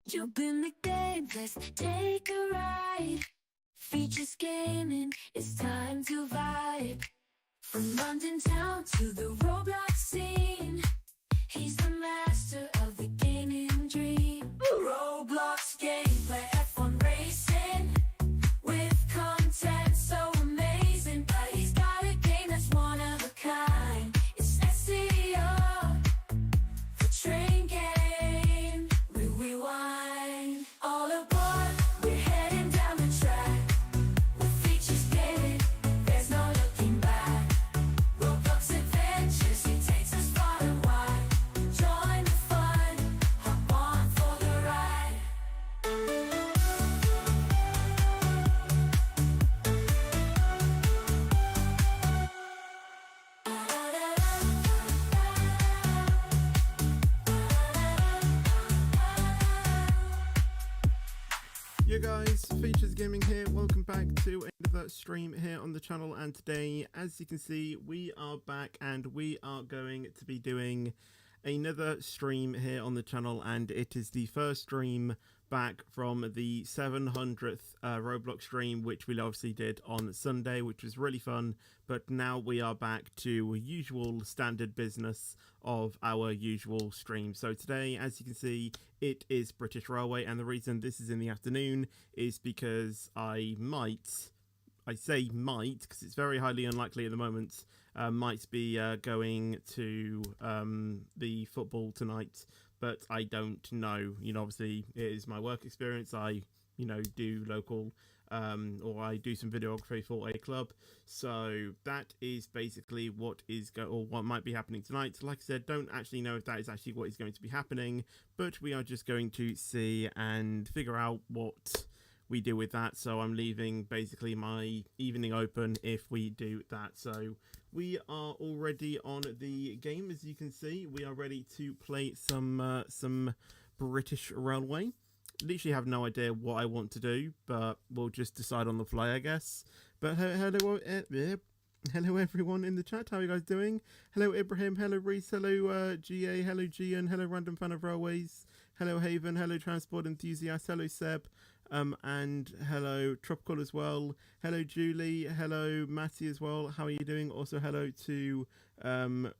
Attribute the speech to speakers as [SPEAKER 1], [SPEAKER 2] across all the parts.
[SPEAKER 1] You've been the game, let's take a ride. Features gaming, it's time to vibe. From London town to the Roblox scene, he's the master of the gaming dream. Roblox gameplay, F1 racing, with content so amazing. But he's got a game that's one of a kind. It's SEO, the train game. We rewind. All aboard, we're heading down the track. With features gaming, there's no looking back. Roblox adventures, he takes us far and wide. Join the fun, hop on for the ride.
[SPEAKER 2] Yo guys, Features Gaming here, welcome back to another stream here on the channel, and today, as you can see, we are back and we are going to be doing another stream here on the channel, and it is the first stream back from the 700th Roblox stream, which we obviously did on Sunday, which was really fun. But now we are back to usual standard business of our usual stream. So today, as you can see, it is British Railway, and the reason this is in the afternoon is because I say might because it's very highly unlikely at the moment, might be going to the football tonight, but I don't know. You know, obviously it is my work experience. I, do local or I do some videography for a club, so that is basically what is what might be happening tonight. Like I said, don't actually know if that is actually what is going to be happening, but we are just going to see and figure out what we do with that. So I'm leaving basically my evening open if we do that. So we are already on the game, as you can see. We are ready to play some British Railway. Literally have no idea what I want to do, but we'll just decide on the fly, I guess. But hello everyone in the chat. How are you guys doing? Hello Ibrahim, hello Reese, hello GA, hello Gian, hello Random Fan of Railways, hello Haven, hello Transport Enthusiast, hello Seb, and hello Tropical as well. Hello Julie, hello Matty as well. How are you doing? Also hello to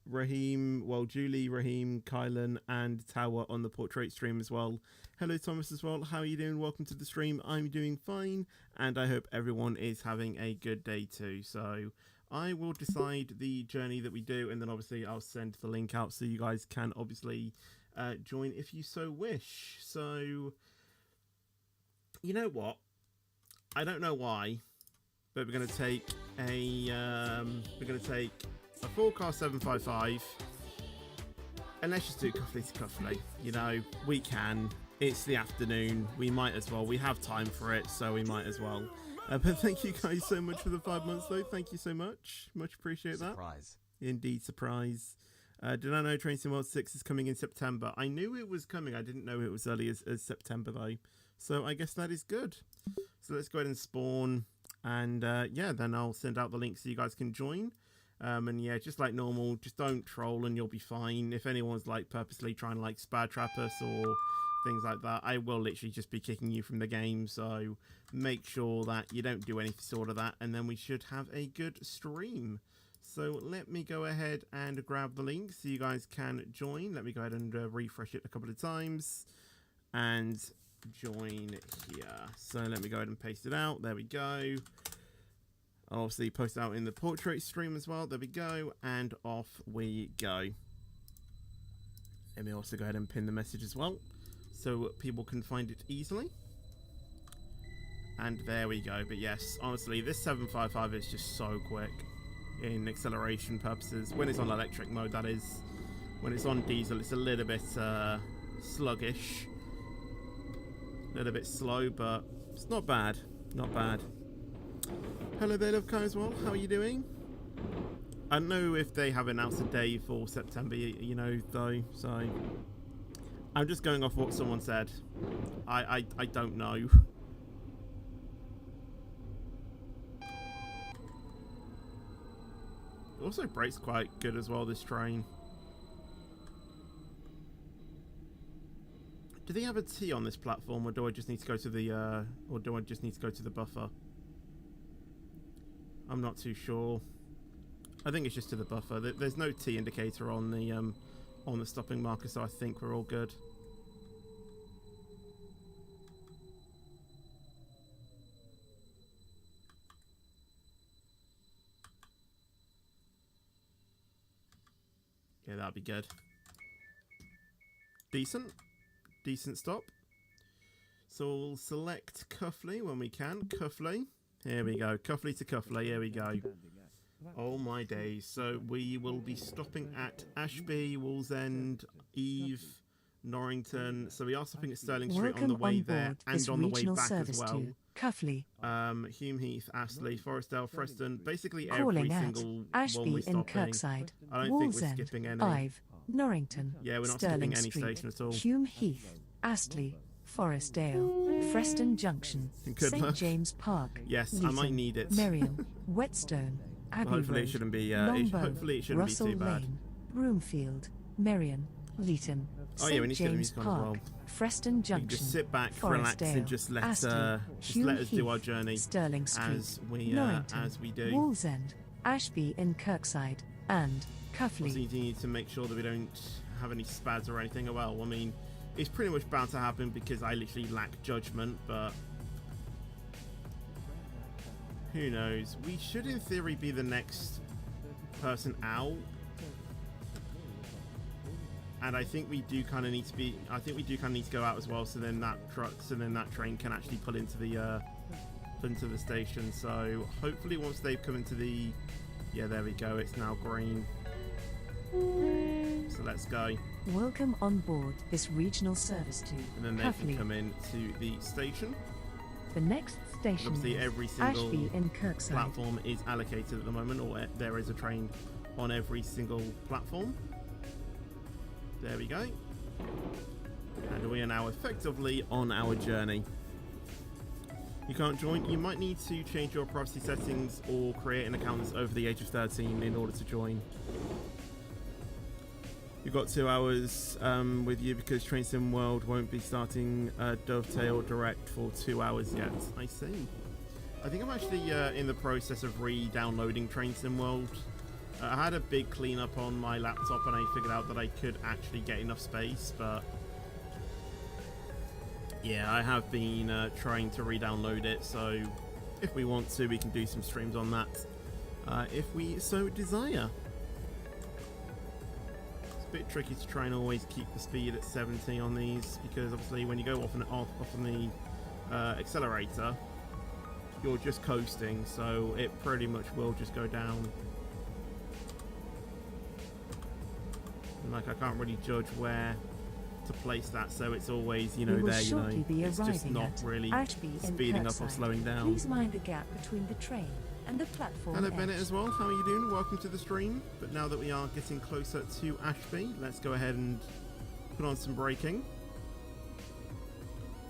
[SPEAKER 2] Raheem, Julie, Raheem, Kylan, and Tower on the portrait stream as well. Hello Thomas as well. How are you doing? Welcome to the stream. I'm doing fine, and I hope everyone is having a good day too. So I will decide the journey that we do, and then obviously I'll send the link out so you guys can obviously join if you so wish. So you know what? I don't know why, but we're gonna take a forecast 755, and let's just do cuffly to cuffly. You know, we can. It's the afternoon. We might as well. We have time for it, so we might as well. But thank you guys so much for the 5 months, though. Thank you so much. Much appreciate that.
[SPEAKER 3] Surprise.
[SPEAKER 2] Indeed, surprise. Did I know Train Sim World 6 is coming in September? I knew it was coming. I didn't know it was early as September, though. So I guess that is good. So let's go ahead and spawn. And yeah, then I'll send out the link so you guys can join. And yeah, just like normal, just don't troll and you'll be fine. If anyone's like purposely trying to like spad trap us or things like that, I will literally just be kicking you from the game. So make sure that you don't do any sort of that, and then we should have a good stream. So let me go ahead and grab the link so you guys can join. Let me go ahead and refresh it a couple of times and join here. So let me go ahead and paste it out. There we go. I'll obviously post it out in the portrait stream as well. There we go, and off we go. Let me also go ahead and pin the message as well so people can find it easily. And there we go. But yes, honestly, this 755 is just so quick in acceleration purposes. When it's on electric mode, that is. When it's on diesel, it's a little bit sluggish. A little bit slow, but it's not bad. Not bad. Hello there, Love Kai as well. How are you doing? I don't know if they have announced a day for September, you know, though, so I'm just going off what someone said. I don't know. Also, brakes quite good as well, this train. Do they have a T on this platform, or do I just need to go to the buffer? I'm not too sure. I think it's just to the buffer. There's no T indicator on the stopping marker, so I think we're all good. Yeah, that'd be good. Decent. Decent stop. So we'll select Cuffley when we can. Cuffley. Here we go. Cuffley to Cuffley. Here we go. Oh my days. So we will be stopping at Ashby, Wallsend, Eve, Norrington. So we are stopping at Stirling Street on the way there and on the way back as well.
[SPEAKER 3] Cuffley.
[SPEAKER 2] Hume Heath, Astley, Forestdale, Preston. Basically
[SPEAKER 3] Calling
[SPEAKER 2] every
[SPEAKER 3] at
[SPEAKER 2] single
[SPEAKER 3] Ashby
[SPEAKER 2] one we're
[SPEAKER 3] in
[SPEAKER 2] stopping.
[SPEAKER 3] Kirkside.
[SPEAKER 2] I don't think we're skipping any.
[SPEAKER 3] Ive, Norrington.
[SPEAKER 2] Yeah, we're not
[SPEAKER 3] Stirling
[SPEAKER 2] skipping any
[SPEAKER 3] Street,
[SPEAKER 2] station at all.
[SPEAKER 3] Hume Heath, Astley, Forestdale, Freston Junction,
[SPEAKER 2] Good
[SPEAKER 3] St
[SPEAKER 2] luck.
[SPEAKER 3] James Park.
[SPEAKER 2] Yes,
[SPEAKER 3] Leeton,
[SPEAKER 2] I might need it.
[SPEAKER 3] Merriam, Whetstone, Abbey
[SPEAKER 2] Hopefully
[SPEAKER 3] Road,
[SPEAKER 2] it shouldn't be.
[SPEAKER 3] Longbow,
[SPEAKER 2] Hopefully it shouldn't
[SPEAKER 3] Russell
[SPEAKER 2] be too bad.
[SPEAKER 3] Lane, Broomfield, Merrion, Leeton,
[SPEAKER 2] Oh yeah, we
[SPEAKER 3] St
[SPEAKER 2] need to get the
[SPEAKER 3] James
[SPEAKER 2] music on as
[SPEAKER 3] Park,
[SPEAKER 2] well.
[SPEAKER 3] Freston
[SPEAKER 2] You
[SPEAKER 3] Junction.
[SPEAKER 2] can just sit back, relax,
[SPEAKER 3] Forestdale,
[SPEAKER 2] and just let
[SPEAKER 3] Astley,
[SPEAKER 2] us
[SPEAKER 3] Hume
[SPEAKER 2] do our
[SPEAKER 3] Heath,
[SPEAKER 2] journey
[SPEAKER 3] Stirling Street,
[SPEAKER 2] as we
[SPEAKER 3] Norrington,
[SPEAKER 2] do.
[SPEAKER 3] Wallsend, Ashby in Kirkside, and
[SPEAKER 2] Obviously,
[SPEAKER 3] Cuffley.
[SPEAKER 2] you need to make sure that we don't have any spads or anything. Well, I mean, it's pretty much bound to happen because I literally lack judgment, but who knows? We should, in theory, be the next person out. And I think we do kind of need to be. I think we do kind of need to go out as well. So then that train can actually pull into the station. So hopefully, once they've come into the, yeah, there we go. It's now green. So let's go.
[SPEAKER 3] Welcome on board this regional service to
[SPEAKER 2] And then they
[SPEAKER 3] Cuffley.
[SPEAKER 2] can come into the station.
[SPEAKER 3] The next station
[SPEAKER 2] Obviously,
[SPEAKER 3] is
[SPEAKER 2] every single
[SPEAKER 3] Ashby in Kirkside.
[SPEAKER 2] platform is allocated at the moment, or there is a train on every single platform. There we go. And we are now effectively on our journey. You can't join. You might need to change your privacy settings or create an account that's over the age of 13 in order to join. You've got 2 hours with you because Train Sim World won't be starting Dovetail Direct for 2 hours yet. I see. I think I'm actually in the process of re-downloading Train Sim World. I had a big cleanup on my laptop and I figured out that I could actually get enough space, but yeah, I have been trying to re-download it, so if we want to, we can do some streams on that if we so desire. It's a bit tricky to try and always keep the speed at 70 on these, because obviously when you go off on the accelerator, you're just coasting, so it pretty much will just go down. Like, I can't really judge where to place that, so it's always, you know, there, you know, it's just not really speeding up or slowing down.
[SPEAKER 3] Please mind the gap between the train and the platform.
[SPEAKER 2] Hello
[SPEAKER 3] edge.
[SPEAKER 2] Bennett as well, how are you doing? Welcome to the stream. But now that we are getting closer to Ashby, let's go ahead and put on some braking.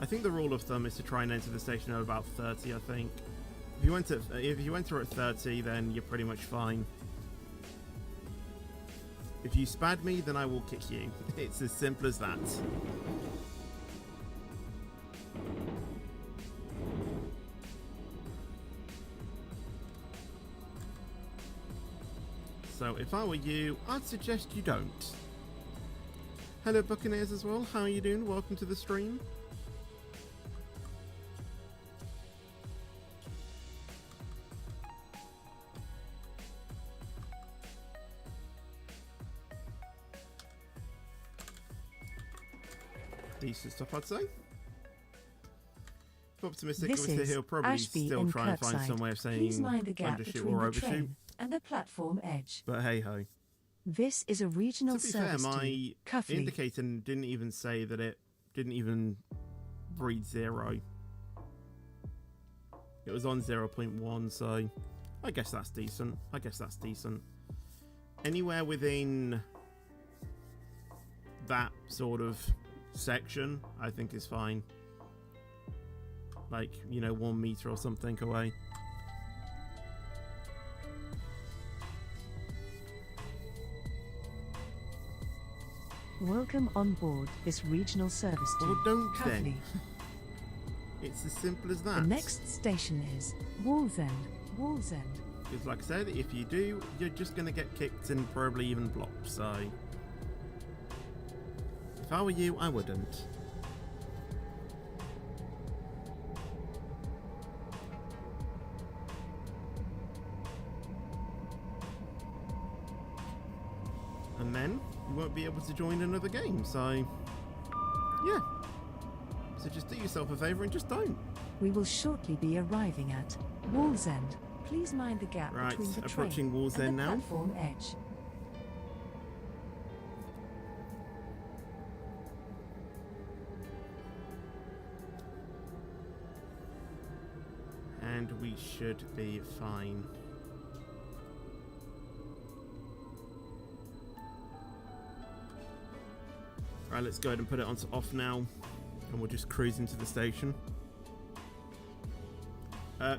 [SPEAKER 2] I think the rule of thumb is to try and enter the station at about 30, I think. If you enter at 30, then you're pretty much fine. If you spad me, then I will kick you. It's as simple as that. So if I were you, I'd suggest you don't. Hello Buccaneers as well, how are you doing? Welcome to the stream. Decent stuff, I'd say. If optimistic,
[SPEAKER 3] This
[SPEAKER 2] obviously
[SPEAKER 3] is
[SPEAKER 2] he'll probably
[SPEAKER 3] Ashby
[SPEAKER 2] still
[SPEAKER 3] in
[SPEAKER 2] try and find
[SPEAKER 3] Kirkside.
[SPEAKER 2] some way of
[SPEAKER 3] Please
[SPEAKER 2] saying
[SPEAKER 3] mind the gap
[SPEAKER 2] undershoot
[SPEAKER 3] between
[SPEAKER 2] or
[SPEAKER 3] the
[SPEAKER 2] overshoot.
[SPEAKER 3] train and the platform edge.
[SPEAKER 2] But hey ho.
[SPEAKER 3] This is a regional
[SPEAKER 2] To be fair,
[SPEAKER 3] service
[SPEAKER 2] my
[SPEAKER 3] to Cuffley.
[SPEAKER 2] indicator didn't even say that it didn't even read 0. It was on 0.1, so I guess that's decent. Anywhere within that sort of section, I think is fine. Like, you know, 1 meter or something away.
[SPEAKER 3] Welcome on board this regional service to
[SPEAKER 2] Well, don't
[SPEAKER 3] Cuffley.
[SPEAKER 2] then. It's as simple as that.
[SPEAKER 3] The next station is Wallsend. Wallsend.
[SPEAKER 2] Because like I said, if you do, you're just going to get kicked and probably even blocked, so... If I were you, I wouldn't. And then you won't be able to join another game, so... Yeah. So just do yourself a favour and just don't.
[SPEAKER 3] We will shortly be arriving at Wallsend. Please mind the gap
[SPEAKER 2] Right,
[SPEAKER 3] between the
[SPEAKER 2] approaching
[SPEAKER 3] train
[SPEAKER 2] Wallsend
[SPEAKER 3] and the
[SPEAKER 2] now.
[SPEAKER 3] platform edge.
[SPEAKER 2] And we should be fine. Right, let's go ahead and put it on to off now, and we'll just cruise into the station.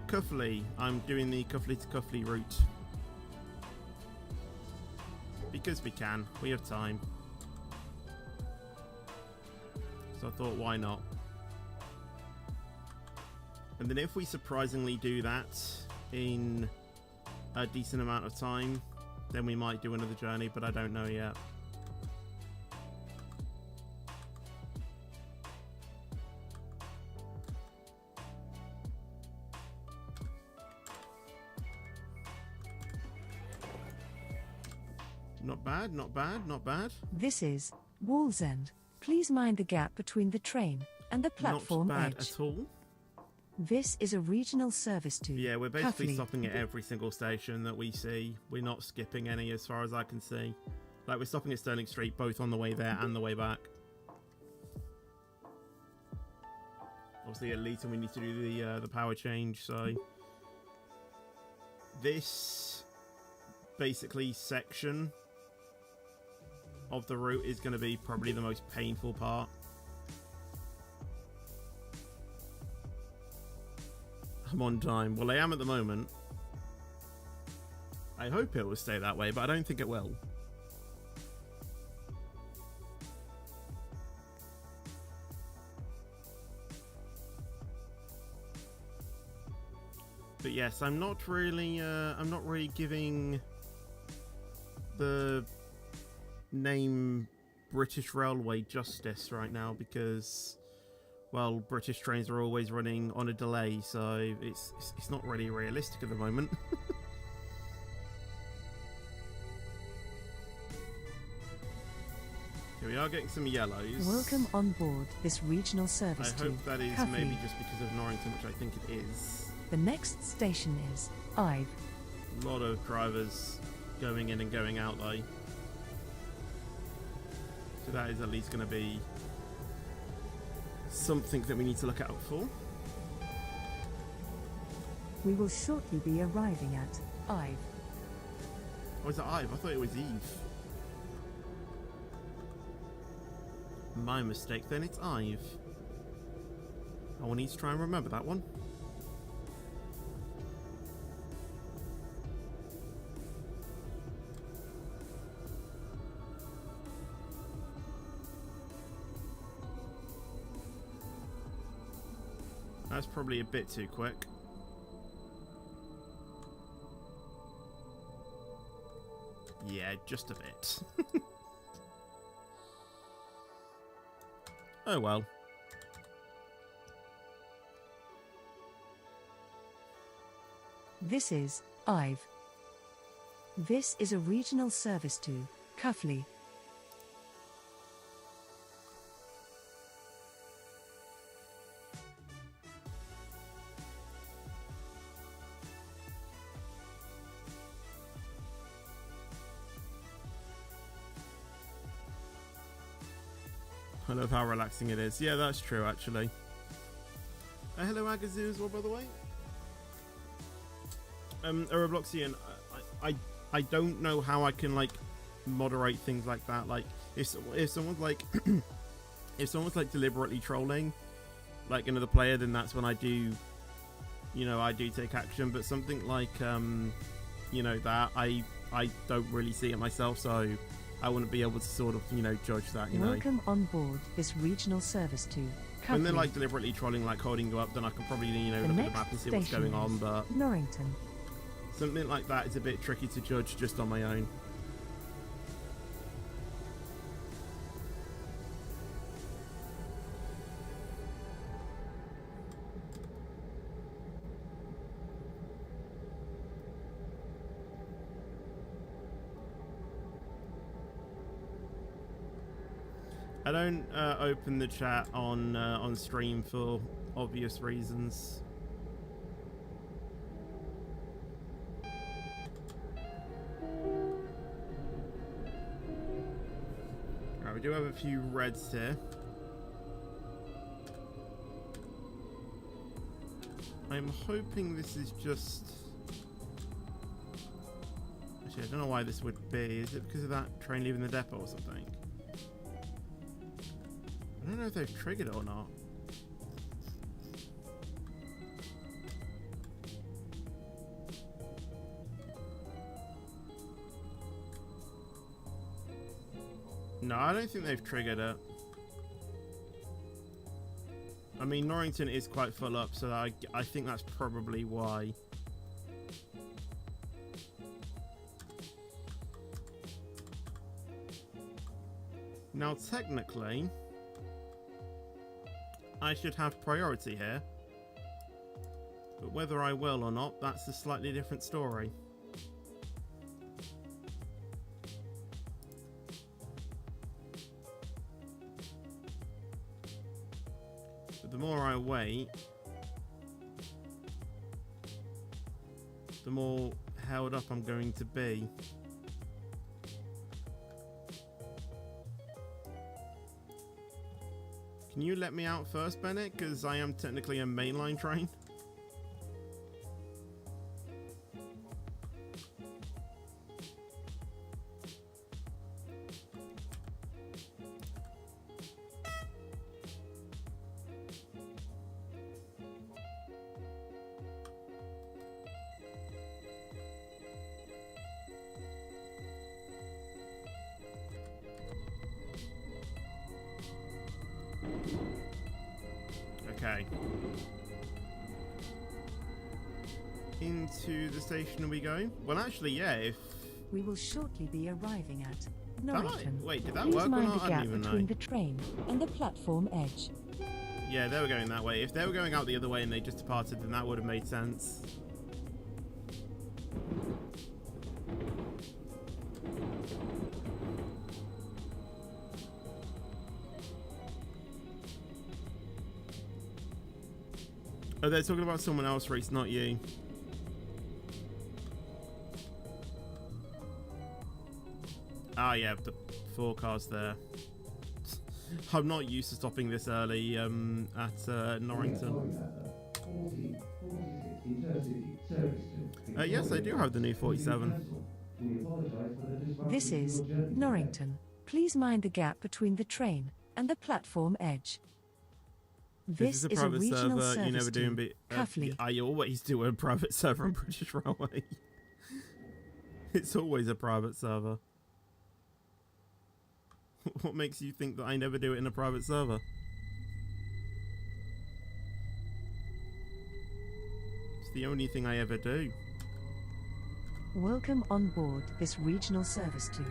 [SPEAKER 2] Cuffley, I'm doing the Cuffley to Cuffley route. Because we can, we have time. So I thought, why not? And then if we surprisingly do that in a decent amount of time, then we might do another journey, but I don't know yet. Not bad, not bad, not bad.
[SPEAKER 3] This is Wallsend. Please mind the gap between the train and the platform
[SPEAKER 2] Not bad
[SPEAKER 3] edge.
[SPEAKER 2] at all.
[SPEAKER 3] This is a regional service to
[SPEAKER 2] Yeah, we're basically
[SPEAKER 3] Cuffley.
[SPEAKER 2] stopping at every single station that we see. We're not skipping any as far as I can see. Like, we're stopping at Sterling Street both on the way there and the way back. Obviously at Leeton we need to do the power change, so... This basically section of the route is going to be probably the most painful part. I'm on time. Well, I am at the moment. I hope it will stay that way, but I don't think it will. But yes, I'm not really giving the name British Railway justice right now because, well, British trains are always running on a delay, so it's not really realistic at the moment. Here we are getting some yellows.
[SPEAKER 3] Welcome on board this regional
[SPEAKER 2] I
[SPEAKER 3] service to
[SPEAKER 2] hope that is
[SPEAKER 3] Cuffley.
[SPEAKER 2] maybe just because of Norrington, which I think it is.
[SPEAKER 3] The next station is Ive.
[SPEAKER 2] A lot of drivers going in and going out though. So that is at least going to be something that we need to look out for.
[SPEAKER 3] We will shortly be arriving at Ive.
[SPEAKER 2] Oh, is it Ive? I thought it was Eve. My mistake then, it's Ive. I will need to try and remember that one. That's probably a bit too quick. Yeah, just a bit. Oh well.
[SPEAKER 3] This is Ive. This is a regional service to Cuffley.
[SPEAKER 2] I love how relaxing it is. Yeah, that's true, actually. Hello, Agazu, as well, by the way. A Robloxian, I don't know how I can, like, moderate things like that. Like, if someone's, like, if someone's, like, deliberately trolling, like, another player, then that's when I do, you know, I do take action. But something like, you know, that, I don't really see it myself, so I wouldn't be able to sort of, you know, judge that, you know.
[SPEAKER 3] Welcome on board this regional service to
[SPEAKER 2] When they're
[SPEAKER 3] Cuffley.
[SPEAKER 2] like deliberately trolling, like holding you up, then I can probably, you know,
[SPEAKER 3] The
[SPEAKER 2] look at the
[SPEAKER 3] next
[SPEAKER 2] map and see what's
[SPEAKER 3] station
[SPEAKER 2] going on,
[SPEAKER 3] is
[SPEAKER 2] but
[SPEAKER 3] Norrington.
[SPEAKER 2] something like that is a bit tricky to judge just on my own. I don't open the chat on stream for obvious reasons. Right, we do have a few reds here. I'm hoping this is just... Actually, I don't know why this would be. Is it because of that train leaving the depot or something? I don't know if they've triggered it or not. No, I don't think they've triggered it. I mean, Norrington is quite full up, so I think that's probably why. Now, technically, I should have priority here. But whether I will or not, that's a slightly different story. But the more I wait, the more held up I'm going to be. Can you let me out first, Bennett? Because I am technically a mainline train. Okay. Into the station we go? Well, actually, yeah, if...
[SPEAKER 3] We will shortly be arriving at
[SPEAKER 2] That
[SPEAKER 3] Norrington.
[SPEAKER 2] wait, did that
[SPEAKER 3] Please
[SPEAKER 2] work or
[SPEAKER 3] mind
[SPEAKER 2] not?
[SPEAKER 3] the
[SPEAKER 2] I
[SPEAKER 3] gap
[SPEAKER 2] don't even
[SPEAKER 3] between
[SPEAKER 2] know.
[SPEAKER 3] the train and the platform edge.
[SPEAKER 2] Yeah, they were going that way. If they were going out the other way and they just departed, then that would have made sense. Oh, they're talking about someone else, Reese, not you. Ah, yeah, the forecast there. I'm not used to stopping this early at Norrington. Yes, I do have the new 47.
[SPEAKER 3] This is Norrington. Please mind the gap between the train and the platform edge. This
[SPEAKER 2] This is a
[SPEAKER 3] is a
[SPEAKER 2] private
[SPEAKER 3] regional
[SPEAKER 2] server. You never
[SPEAKER 3] service
[SPEAKER 2] do
[SPEAKER 3] to Cuffley.
[SPEAKER 2] I always do a private server on British Railway. It's always a private server. What makes you think that I never do it in a private server? It's the only thing I ever do.
[SPEAKER 3] Welcome on board this regional service to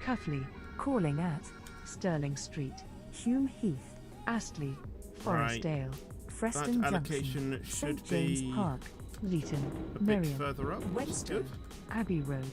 [SPEAKER 3] Cuffley, calling at Stirling Street, Hume Heath, Astley, Forestdale, Preston
[SPEAKER 2] That
[SPEAKER 3] Junction,
[SPEAKER 2] allocation
[SPEAKER 3] St
[SPEAKER 2] should
[SPEAKER 3] James
[SPEAKER 2] be
[SPEAKER 3] Park, Leeton,
[SPEAKER 2] a bit
[SPEAKER 3] Miriam,
[SPEAKER 2] further up, which is
[SPEAKER 3] Whetstone,
[SPEAKER 2] good.
[SPEAKER 3] Abbey Road,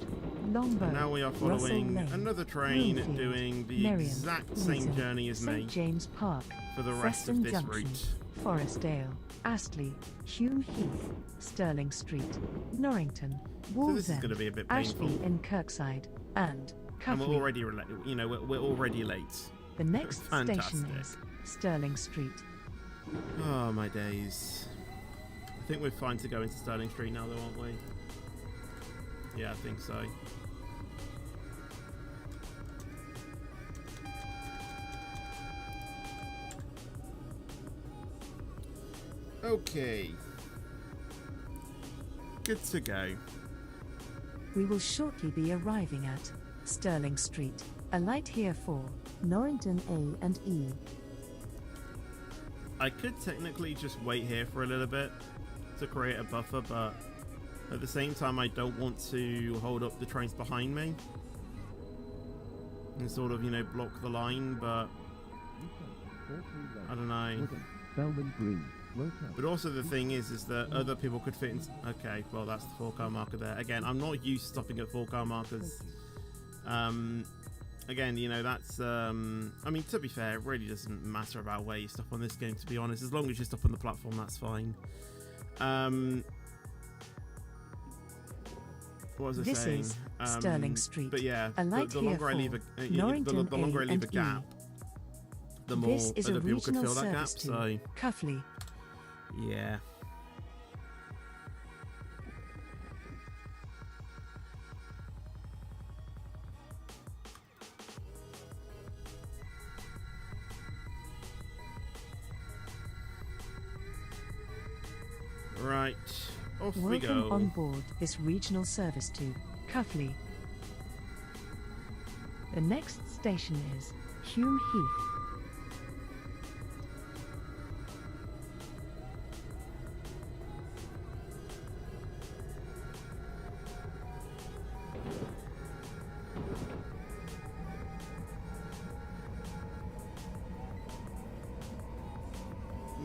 [SPEAKER 3] Longbow,
[SPEAKER 2] And now we are
[SPEAKER 3] Russell
[SPEAKER 2] following
[SPEAKER 3] Lane,
[SPEAKER 2] another train
[SPEAKER 3] Bloomfield,
[SPEAKER 2] doing the
[SPEAKER 3] Miriam,
[SPEAKER 2] exact same
[SPEAKER 3] Leeton,
[SPEAKER 2] journey as me
[SPEAKER 3] St James Park,
[SPEAKER 2] for the rest
[SPEAKER 3] Preston
[SPEAKER 2] of this
[SPEAKER 3] Junction,
[SPEAKER 2] route.
[SPEAKER 3] Forestdale, Astley, Hume Heath, Stirling Street, Norrington,
[SPEAKER 2] So this is
[SPEAKER 3] Wallsend,
[SPEAKER 2] going to be a bit painful.
[SPEAKER 3] Ashby in Kirkside, and
[SPEAKER 2] And we're
[SPEAKER 3] Cuffley.
[SPEAKER 2] already, we're already late.
[SPEAKER 3] The next station
[SPEAKER 2] Fantastic.
[SPEAKER 3] is Stirling Street.
[SPEAKER 2] Oh, my days. I think we're fine to go into Stirling Street now, though, aren't we? Yeah, I think so. Okay. Good to go.
[SPEAKER 3] We will shortly be arriving at Stirling Street, A light here for Norrington A and E.
[SPEAKER 2] I could technically just wait here for a little bit to create a buffer, but at the same time I don't want to hold up the trains behind me and sort of, you know, block the line, but I don't know. But also the thing is that other people could fit in. Okay, well that's the 4-car marker there. Again, I'm not used to stopping at 4-car markers. Again, you know, that's I mean, to be fair, it really doesn't matter about where you stop on this game, to be honest. As long as you stop on the platform, that's fine. What was I saying?
[SPEAKER 3] This is Stirling Street.
[SPEAKER 2] But yeah,
[SPEAKER 3] A light
[SPEAKER 2] the longer I leave a the longer I leave a gap, the more other people could fill that gap. So
[SPEAKER 3] Cuffley.
[SPEAKER 2] Yeah. Right, off we go.
[SPEAKER 3] Welcome on board this regional service to Cuffley. The next station is Hume Heath.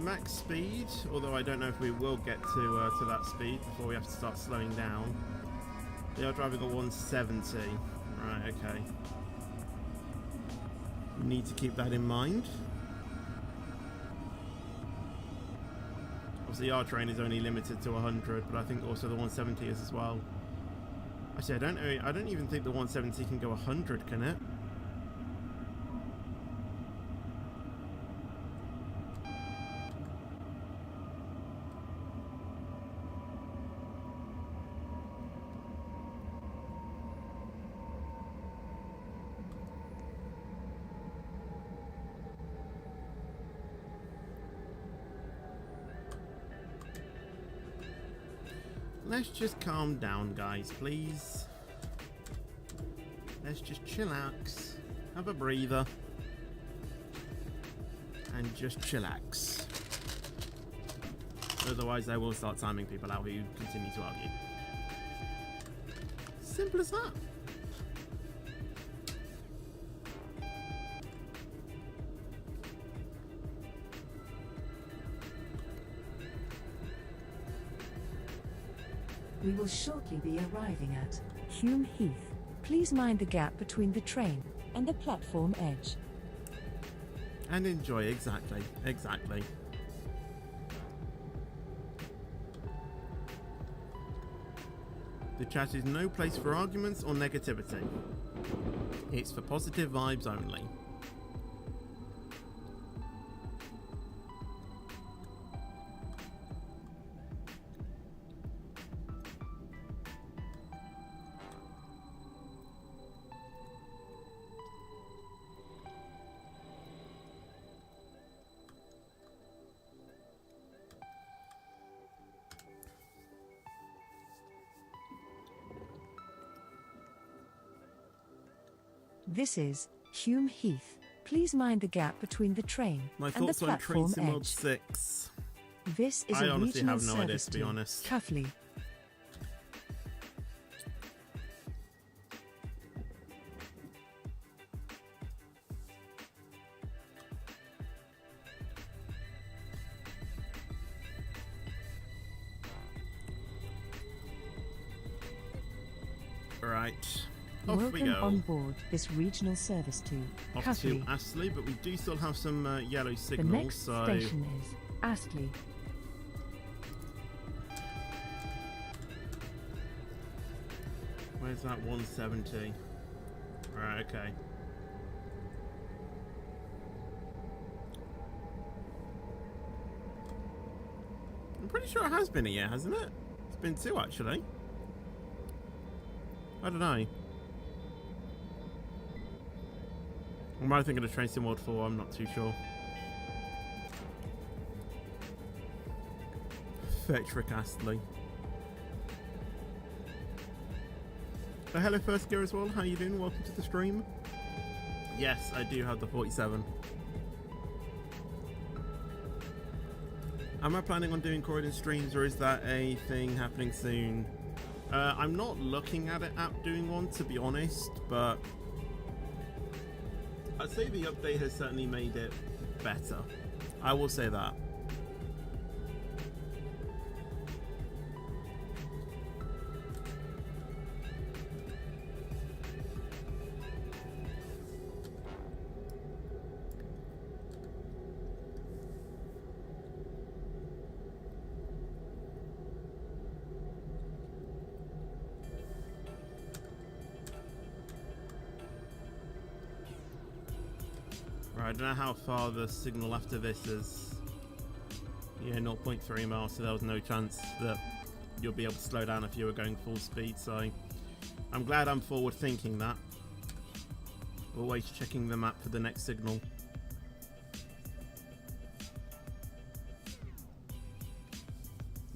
[SPEAKER 2] Max speed, although I don't know if we will get to that speed before we have to start slowing down. They are driving at 170. Right, okay. We need to keep that in mind. Obviously our train is only limited to 100, but I think also the 170 is as well. Actually, I don't even think the 170 can go 100, can it? Let's just calm down, guys, please. Let's just chillax, have a breather, and just chillax. Otherwise, I will start timing people out who continue to argue. Simple as that.
[SPEAKER 3] We will shortly be arriving at Hume Heath. Please mind the gap between the train and the platform edge.
[SPEAKER 2] And enjoy, exactly. The chat is no place for arguments or negativity. It's for positive vibes only.
[SPEAKER 3] This is Hume Heath. Please mind the gap between the train
[SPEAKER 2] My
[SPEAKER 3] and the
[SPEAKER 2] thoughts on Train
[SPEAKER 3] platform
[SPEAKER 2] Sim Mod
[SPEAKER 3] edge.
[SPEAKER 2] 6.
[SPEAKER 3] This is
[SPEAKER 2] I
[SPEAKER 3] a
[SPEAKER 2] honestly
[SPEAKER 3] regional
[SPEAKER 2] have no idea,
[SPEAKER 3] service
[SPEAKER 2] to be honest.
[SPEAKER 3] Cuffley.
[SPEAKER 2] Right. Off we
[SPEAKER 3] Welcome
[SPEAKER 2] go.
[SPEAKER 3] on board this regional service to
[SPEAKER 2] Off
[SPEAKER 3] Cuffley.
[SPEAKER 2] to Astley, but we do still have some yellow
[SPEAKER 3] The
[SPEAKER 2] signals,
[SPEAKER 3] next
[SPEAKER 2] so
[SPEAKER 3] station is Astley.
[SPEAKER 2] where's that 170? Right, okay. I'm pretty sure it has been a year, hasn't it? It's been 2 actually. I don't know. I might think of the Train Sim World 4, I'm not too sure. Fetch Rick Astley. Hello First Gear as well, how you doing? Welcome to the stream. Yes, I do have the 47. Am I planning on doing Croydon streams, or is that a thing happening soon? I'm not looking at it at doing one, to be honest, but I'd say the update has certainly made it better. I will say that. I don't know how far the signal after this is. Yeah, 0.3 miles, so there was no chance that you'll be able to slow down if you were going full speed, so I'm glad I'm forward thinking that. Always checking the map for the next signal.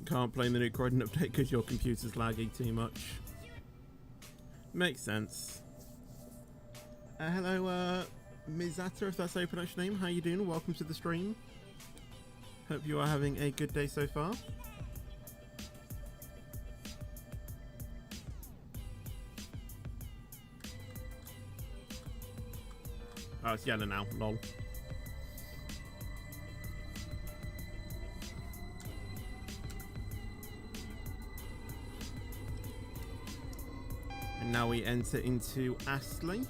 [SPEAKER 2] Can't play the new Croydon update because your computer's laggy too much. Makes sense. Hello, Mizata, if that's how you pronounce your name. How you doing? Welcome to the stream. Hope you are having a good day so far. Oh, it's yellow now. Lol. And now we enter into Astley.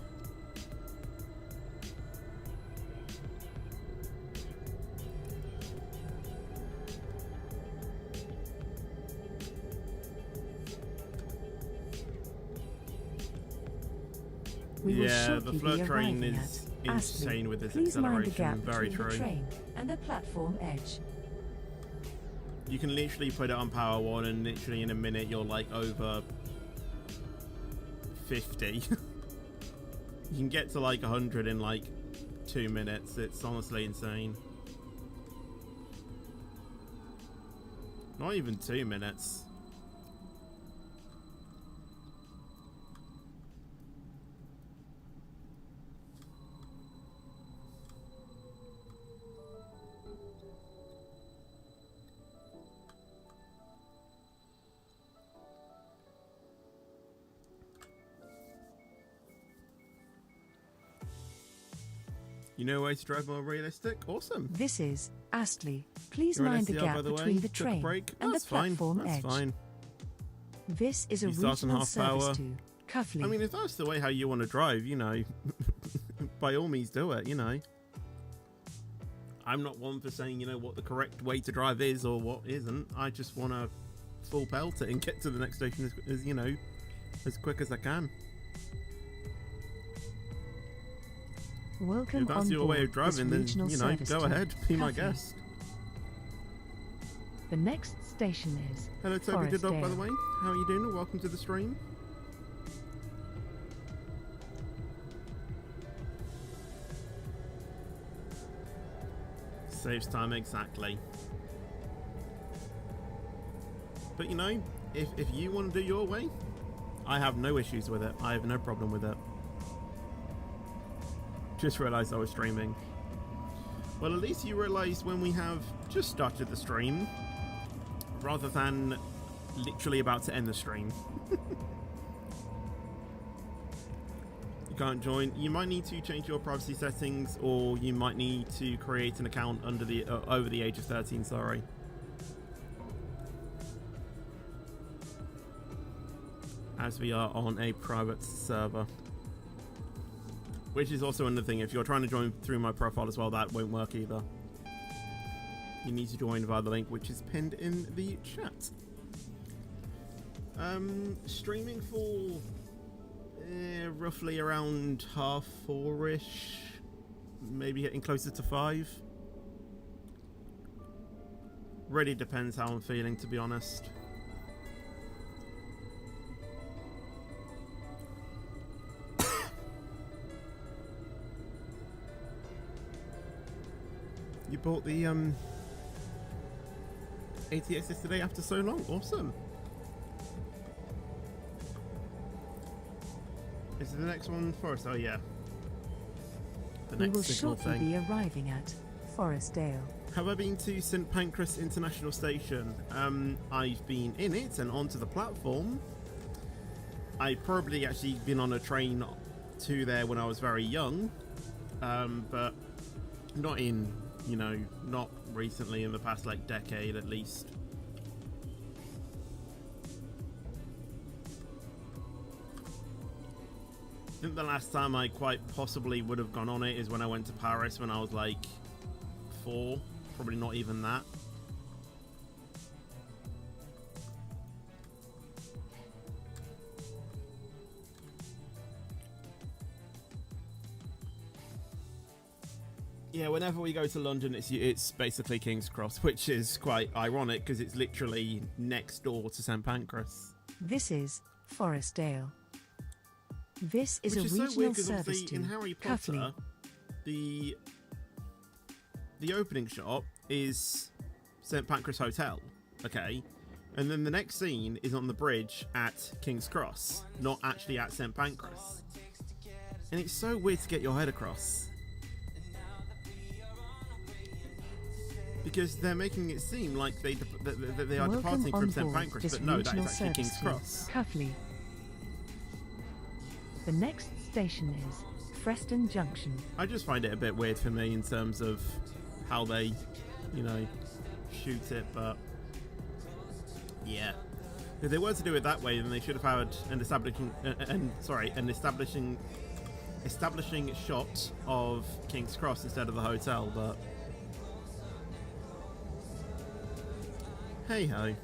[SPEAKER 2] Yeah, the float train is insane with this acceleration. Very true.
[SPEAKER 3] The train and the platform edge.
[SPEAKER 2] You can literally put it on power 1 and literally in a minute you're like over 50. You can get to like 100 in like 2 minutes. It's honestly insane. Not even 2 minutes. You know a way to drive more realistic? Awesome.
[SPEAKER 3] This is Astley. Please
[SPEAKER 2] You're
[SPEAKER 3] mind the
[SPEAKER 2] SDR,
[SPEAKER 3] gap
[SPEAKER 2] by the
[SPEAKER 3] between
[SPEAKER 2] way.
[SPEAKER 3] the
[SPEAKER 2] Took a
[SPEAKER 3] train
[SPEAKER 2] break.
[SPEAKER 3] and
[SPEAKER 2] That's
[SPEAKER 3] the platform
[SPEAKER 2] fine. That's
[SPEAKER 3] edge.
[SPEAKER 2] fine.
[SPEAKER 3] This is a
[SPEAKER 2] You start on
[SPEAKER 3] regional
[SPEAKER 2] half
[SPEAKER 3] service
[SPEAKER 2] hour.
[SPEAKER 3] to Cuffley.
[SPEAKER 2] I mean, if that's the way how you want to drive, you know, by all means do it, you know. I'm not one for saying, you know, what the correct way to drive is or what isn't. I just want to full pelt it and get to the next station as you know, as quick as I can.
[SPEAKER 3] Welcome
[SPEAKER 2] If that's
[SPEAKER 3] on
[SPEAKER 2] your way
[SPEAKER 3] board
[SPEAKER 2] of driving,
[SPEAKER 3] this
[SPEAKER 2] then,
[SPEAKER 3] regional
[SPEAKER 2] you know,
[SPEAKER 3] service
[SPEAKER 2] go
[SPEAKER 3] to
[SPEAKER 2] ahead, be my
[SPEAKER 3] Cuffley.
[SPEAKER 2] guest.
[SPEAKER 3] The next station is
[SPEAKER 2] Hello, Toby the dog, by the
[SPEAKER 3] Forestdale.
[SPEAKER 2] way. How are you doing? Welcome to the stream. Saves time, exactly. But you know, if you want to do your way, I have no issues with it. I have no problem with it. Just realised I was streaming. Well, at least you realised when we have just started the stream, rather than literally about to end the stream. You can't join. You might need to change your privacy settings, or you might need to create an account under the over the age of 13. Sorry. As we are on a private server, which is also another thing. If you're trying to join through my profile as well, that won't work either. You need to join via the link which is pinned in the chat. Streaming for roughly around 4:30ish, maybe getting closer to 5. Really depends how I'm feeling, to be honest. You bought the ATX yesterday after so long. Awesome. Is the next one for us? Oh yeah. the
[SPEAKER 3] We
[SPEAKER 2] next
[SPEAKER 3] will
[SPEAKER 2] signal
[SPEAKER 3] shortly
[SPEAKER 2] thing.
[SPEAKER 3] be arriving at Forestdale.
[SPEAKER 2] Have I been to St Pancras International Station? I've been in it and onto the platform. I probably actually been on a train to there when I was very young, but not in, you know, not recently, in the past like decade at least. I think the last time I quite possibly would have gone on it is when I went to Paris when I was like 4, probably not even that. Yeah, whenever we go to London, it's basically King's Cross, which is quite ironic because it's literally next door to St Pancras.
[SPEAKER 3] This is Forestdale. This is
[SPEAKER 2] Which
[SPEAKER 3] a
[SPEAKER 2] is so
[SPEAKER 3] regional
[SPEAKER 2] weird because
[SPEAKER 3] service
[SPEAKER 2] obviously
[SPEAKER 3] to
[SPEAKER 2] in Harry Potter,
[SPEAKER 3] Cuffley.
[SPEAKER 2] the opening shot is St Pancras Hotel, okay, and then the next scene is on the bridge at King's Cross, not actually at St Pancras, and it's so weird to get your head across. Because they're making it seem like they are
[SPEAKER 3] Welcome
[SPEAKER 2] departing
[SPEAKER 3] on
[SPEAKER 2] from St
[SPEAKER 3] board
[SPEAKER 2] Pancras,
[SPEAKER 3] this
[SPEAKER 2] but no, that
[SPEAKER 3] regional
[SPEAKER 2] is actually
[SPEAKER 3] service
[SPEAKER 2] King's
[SPEAKER 3] to
[SPEAKER 2] Cross.
[SPEAKER 3] Cuffley. The next station is Preston Junction.
[SPEAKER 2] I just find it a bit weird for me in terms of how they, you know, shoot it, but yeah. If they were to do it that way, then they should have had an establishing shot of King's Cross instead of the hotel, but hey ho.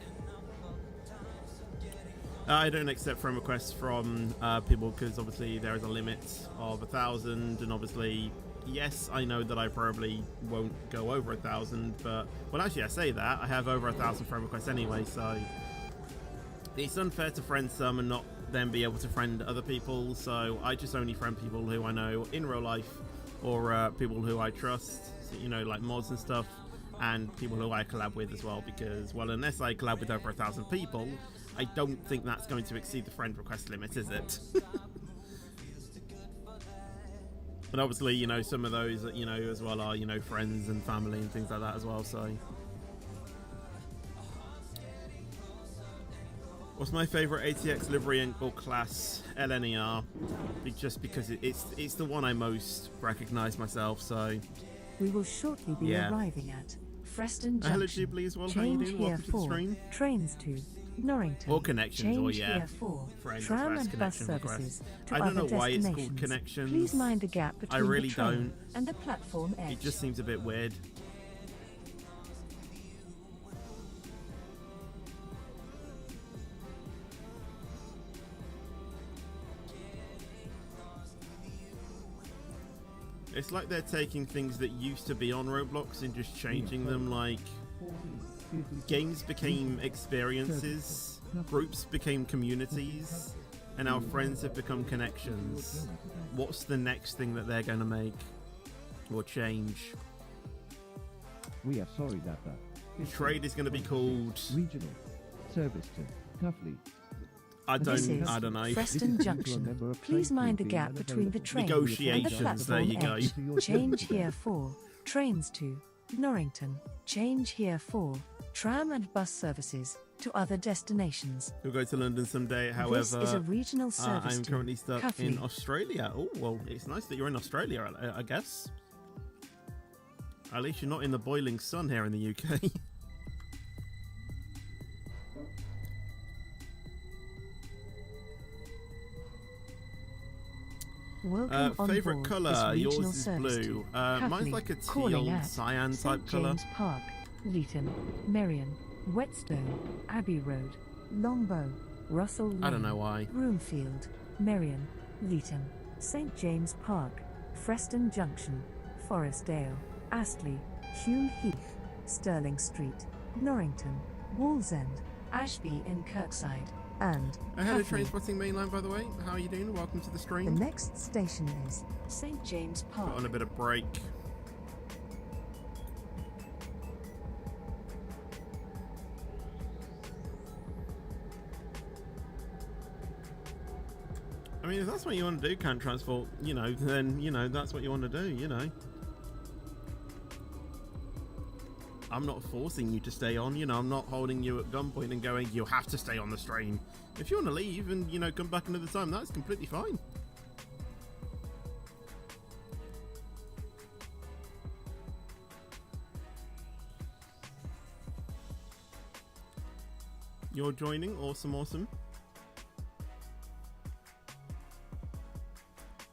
[SPEAKER 2] I don't accept friend requests from people because obviously there is a limit of 1,000, and obviously, yes, I know that I probably won't go over 1,000, but well, actually, I say that I have over 1,000 friend requests anyway, so it's unfair to friend some and not then be able to friend other people. So I just only friend people who I know in real life, or people who I trust, you know, like mods and stuff, and people who I collab with as well, because, well, unless I collab with over 1,000 people, I don't think that's going to exceed the friend request limit, is it? And obviously, you know, some of those, you know, as well are, you know, friends and family and things like that as well, so. What's my favourite ATX livery or class? LNER, just because it's the one I most recognise myself, so.
[SPEAKER 3] We will shortly be arriving at Preston Junction.
[SPEAKER 2] Hello Jubilee as well, how you doing? Welcome to the stream.
[SPEAKER 3] Trains to Norrington.
[SPEAKER 2] Or connections, or yeah.
[SPEAKER 3] Here for
[SPEAKER 2] Friends
[SPEAKER 3] tram
[SPEAKER 2] request,
[SPEAKER 3] and bus
[SPEAKER 2] connection
[SPEAKER 3] services to
[SPEAKER 2] I don't
[SPEAKER 3] other
[SPEAKER 2] know why it's called
[SPEAKER 3] destinations.
[SPEAKER 2] connections.
[SPEAKER 3] Please mind the gap between
[SPEAKER 2] really
[SPEAKER 3] the train
[SPEAKER 2] don't.
[SPEAKER 3] and the platform edge.
[SPEAKER 2] It just seems a bit weird. It's like they're taking things that used to be on Roblox and just changing them, like games became experiences, groups became communities, and our friends have become connections. What's the next thing that they're going to make or change?
[SPEAKER 4] We are sorry that
[SPEAKER 2] Trade is going to be called
[SPEAKER 4] regional service to Cuffley.
[SPEAKER 3] This is
[SPEAKER 2] I don't know.
[SPEAKER 3] Preston Junction. Please mind the gap between the train and the
[SPEAKER 2] Negotiations, there
[SPEAKER 3] platform
[SPEAKER 2] you go.
[SPEAKER 3] edge. Change here for trains to Norrington. Change here for tram and bus services to other destinations.
[SPEAKER 2] We'll go to London someday. However,
[SPEAKER 3] This is a regional service
[SPEAKER 2] I'm
[SPEAKER 3] to
[SPEAKER 2] currently stuck
[SPEAKER 3] Cuffley.
[SPEAKER 2] in Australia. Oh, well, it's nice that you're in Australia, I guess. At least you're not in the boiling sun here in the UK.
[SPEAKER 3] Welcome on
[SPEAKER 2] favorite
[SPEAKER 3] board
[SPEAKER 2] colour?
[SPEAKER 3] this
[SPEAKER 2] Yours
[SPEAKER 3] regional
[SPEAKER 2] is
[SPEAKER 3] service
[SPEAKER 2] blue.
[SPEAKER 3] to
[SPEAKER 2] Mine's
[SPEAKER 3] Cuffley,
[SPEAKER 2] like a
[SPEAKER 3] calling
[SPEAKER 2] teal
[SPEAKER 3] at
[SPEAKER 2] cyan type
[SPEAKER 3] St.
[SPEAKER 2] colour.
[SPEAKER 3] James Park, Leeton, Merrion, Whetstone, Abbey Road, Longbow, Russell Lane,
[SPEAKER 2] I don't know why.
[SPEAKER 3] Broomfield, Merrion, Leeton, St. James Park, Preston Junction, Forestdale, Astley, Hume Heath, Stirling Street, Norrington, Wallsend, Ashby in Kirkside, and
[SPEAKER 2] I had a
[SPEAKER 3] Cuffley.
[SPEAKER 2] train spotting mainline, by the way. How are you doing? Welcome to the
[SPEAKER 3] The
[SPEAKER 2] stream.
[SPEAKER 3] next station is St. James
[SPEAKER 2] Put
[SPEAKER 3] Park.
[SPEAKER 2] on a bit of break. I mean, if that's what you want to do, can't transport, you know, then, you know, that's what you want to do, you know. I'm not forcing you to stay on, you know, I'm not holding you at gunpoint and going, you have to stay on the stream. If you want to leave and, you know, come back another time, that's completely fine. You're joining, awesome, awesome.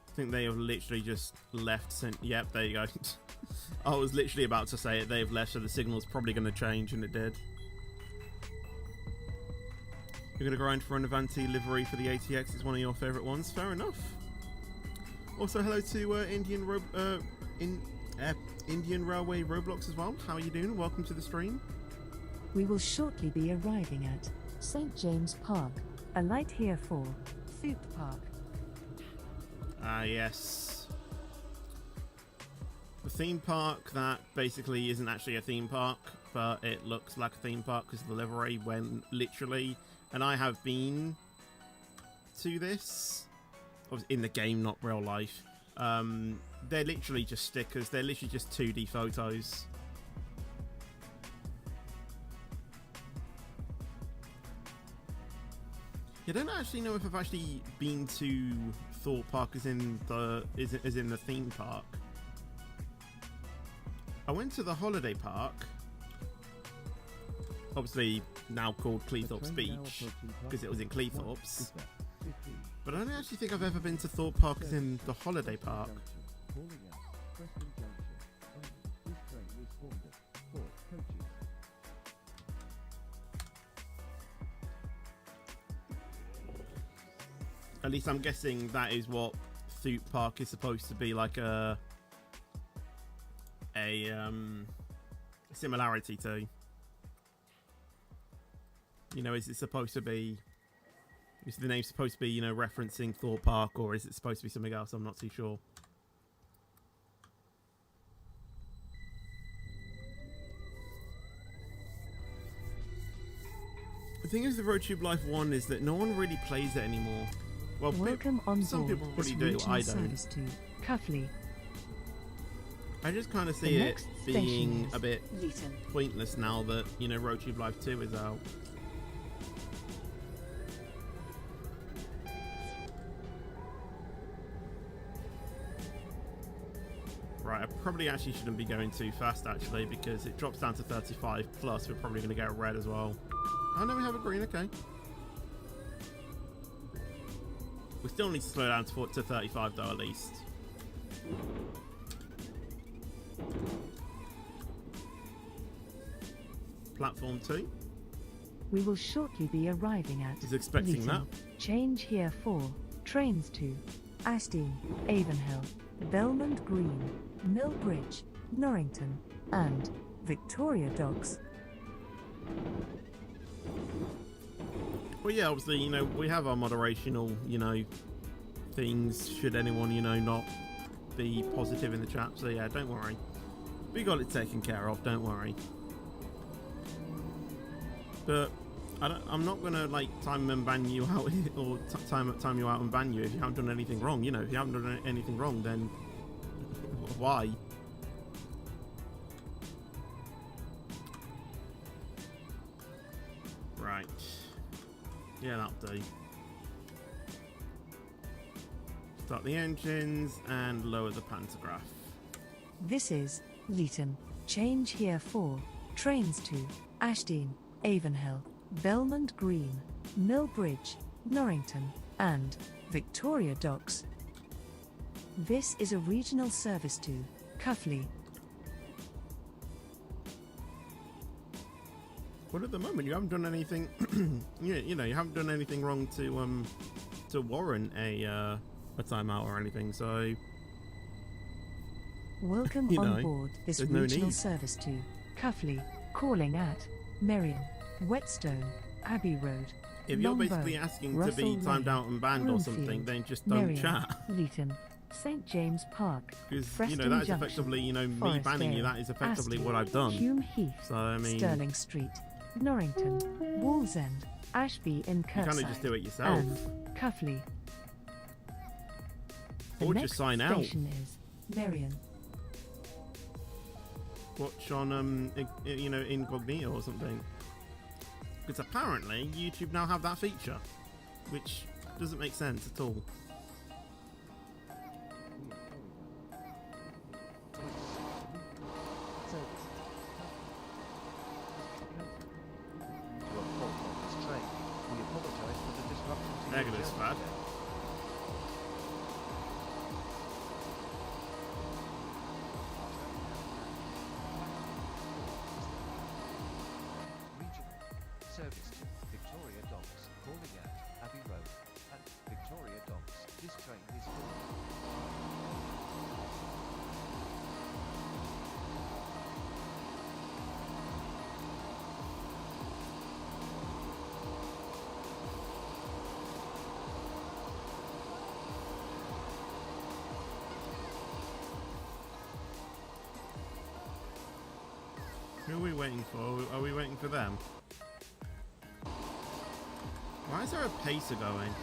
[SPEAKER 2] I think they have literally just left. Yep, there you go. I was literally about to say it. They've left, so the signal's probably going to change, and it did. You're going to grind for an Avanti livery for the ATX. It's one of your favourite ones. Fair enough. Also, hello to Indian Railway Roblox as well. How are you doing? Welcome to the stream.
[SPEAKER 3] We will shortly be arriving at St. James Park. A light here for Thupe Park.
[SPEAKER 2] Ah, yes. The theme park that basically isn't actually a theme park, but it looks like a theme park because of the livery, when literally, and I have been to this, in the game, not real life. They're literally just stickers. They're literally just 2D photos. I don't actually know if I've actually been to Thorpe Park as in the theme park. I went to the holiday park, obviously now called Cleethorpes Beach, because it was in Cleethorpes. But I don't actually think I've ever been to Thorpe Park as in the holiday park. At least I'm guessing that is what Thupe Park is supposed to be, like a similarity to. You know, is it supposed to be? Is the name supposed to be, you know, referencing Thorpe Park, or is it supposed to be something else? I'm not too sure. The thing is, the RoadTube Life 1 is that no one really plays it anymore. Well,
[SPEAKER 3] Welcome on
[SPEAKER 2] some
[SPEAKER 3] board
[SPEAKER 2] people
[SPEAKER 3] this
[SPEAKER 2] really do,
[SPEAKER 3] regional
[SPEAKER 2] I don't.
[SPEAKER 3] service to Cuffley.
[SPEAKER 2] I just kind of
[SPEAKER 3] The
[SPEAKER 2] see it
[SPEAKER 3] next station
[SPEAKER 2] being
[SPEAKER 3] is
[SPEAKER 2] a bit
[SPEAKER 3] Leeton.
[SPEAKER 2] pointless now that, you know, RoadTube Life 2 is out. Right, I probably actually shouldn't be going too fast, actually, because it drops down to 35, plus we're probably going to get a red as well. Oh, no, we have a green, okay. We still need to slow down to 35, though, at least. Platform 2.
[SPEAKER 3] We will shortly be arriving at
[SPEAKER 2] Is expecting
[SPEAKER 3] Leeton. Change here for trains to Aston, Avonhill, Belmont Green, Millbridge, Norrington, and Victoria Docks.
[SPEAKER 2] Well, yeah, obviously, you know, we have our moderational, you know, things should anyone, you know, not be positive in the chat. So, yeah, don't worry. We got it taken care of, don't worry. But I'm not going to, like, time and ban you out, or time you out and ban you if you haven't done anything wrong. You know, if you haven't done anything wrong, then why? Right. Yeah, that'll do. Start the engines and lower the pantograph.
[SPEAKER 3] This is Leeton. Change here for trains to Aston, Avonhill, Belmont Green, Millbridge, Norrington, and Victoria Docks. This is a regional service to Cuffley.
[SPEAKER 2] Well, at the moment, you haven't done anything. you know, you haven't done anything wrong to warrant a timeout or anything. So,
[SPEAKER 3] Welcome
[SPEAKER 2] you
[SPEAKER 3] on
[SPEAKER 2] know,
[SPEAKER 3] board this
[SPEAKER 2] there's no
[SPEAKER 3] regional
[SPEAKER 2] need.
[SPEAKER 3] service to Cuffley, calling at Merriam, Whetstone, Abbey Road.
[SPEAKER 2] if you're
[SPEAKER 3] Longbow,
[SPEAKER 2] basically asking to
[SPEAKER 3] Russell
[SPEAKER 2] be timed
[SPEAKER 3] Lane,
[SPEAKER 2] out and banned or something,
[SPEAKER 3] Broomfield,
[SPEAKER 2] then just don't
[SPEAKER 3] Merriam,
[SPEAKER 2] chat.
[SPEAKER 3] Leeton, St James Park,
[SPEAKER 2] Because, you
[SPEAKER 3] Preston
[SPEAKER 2] know, that is
[SPEAKER 3] Junction,
[SPEAKER 2] effectively, you know, me
[SPEAKER 3] Forest
[SPEAKER 2] banning you.
[SPEAKER 3] Dale,
[SPEAKER 2] That is effectively
[SPEAKER 3] Aston,
[SPEAKER 2] what I've done.
[SPEAKER 3] Hume Heath,
[SPEAKER 2] So, I mean,
[SPEAKER 3] Stirling Street, Norrington, Wallsend, Ashby in
[SPEAKER 2] you kind of
[SPEAKER 3] Kirkside,
[SPEAKER 2] just do it yourself.
[SPEAKER 3] and Cuffley. The
[SPEAKER 2] Or
[SPEAKER 3] next
[SPEAKER 2] just sign out.
[SPEAKER 3] station is Merion.
[SPEAKER 2] Watch on you know, incognito or something. Because apparently YouTube now have that feature, which doesn't make sense at all. Negative, bad.
[SPEAKER 5] Service to Victoria Docks, calling at Abbey Road. At Victoria Docks, this train is full.
[SPEAKER 2] Who are we waiting for? Are we waiting for them? Why is there a pacer going?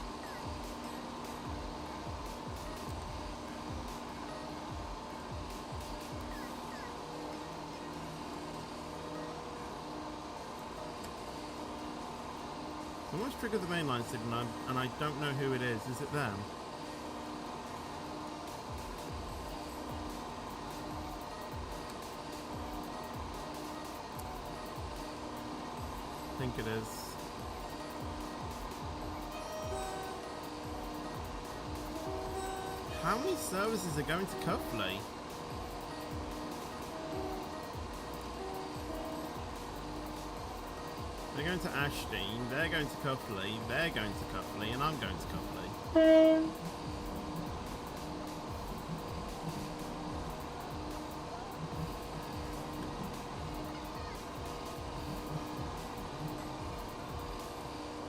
[SPEAKER 2] Someone's triggered the mainline signal and I don't know who it is. Is it them? I think it is. How many services are going to Cuffley? They're going to Ashdean, they're going to Cuffley, they're going to Cuffley, and I'm going to Cuffley.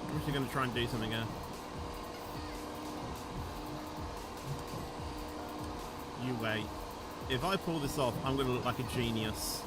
[SPEAKER 2] I'm actually going to try and do something here. You wait. If I pull this off, I'm going to look like a genius.